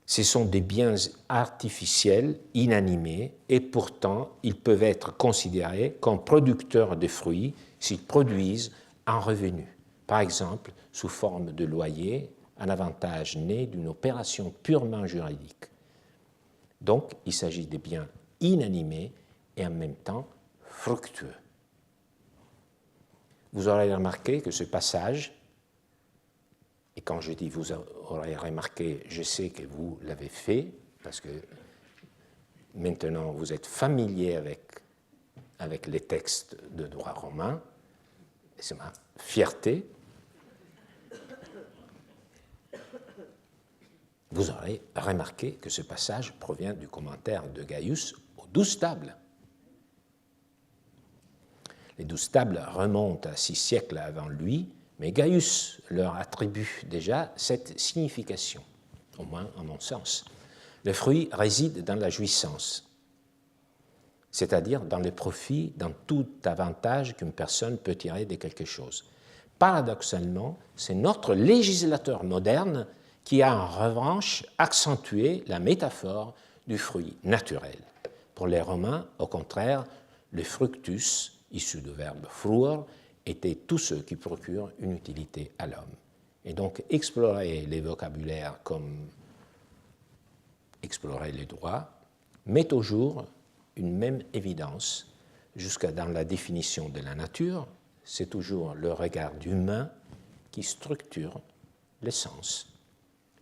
Speaker 1: Ce sont des biens artificiels, inanimés, et pourtant ils peuvent être considérés comme producteurs de fruits s'ils produisent un revenu, par exemple sous forme de loyer, un avantage né d'une opération purement juridique. Donc il s'agit de biens inanimés et en même temps fructueux. Vous aurez remarqué que ce passage, et quand je dis vous aurez remarqué, je sais que vous l'avez fait, parce que maintenant vous êtes familier avec les textes de droit romain, et c'est ma fierté. Vous aurez remarqué que ce passage provient du commentaire de Gaius aux 12 tables. Les 12 tables remontent à 6 siècles avant lui, mais Gaius leur attribue déjà cette signification, au moins en mon sens. Le fruit réside dans la jouissance, c'est-à-dire dans le profit, dans tout avantage qu'une personne peut tirer de quelque chose. Paradoxalement, c'est notre législateur moderne qui a en revanche accentué la métaphore du fruit naturel. Pour les Romains, au contraire, le fructus, issu du verbe fruere, étaient tous ceux qui procurent une utilité à l'homme. Et donc, explorer les vocabulaires comme explorer les droits met au jour une même évidence, jusqu'à dans la définition de la nature, c'est toujours le regard d'humain qui structure les sens.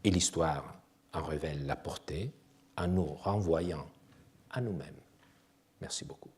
Speaker 1: Et l'histoire en révèle la portée en nous renvoyant à nous-mêmes. Merci beaucoup.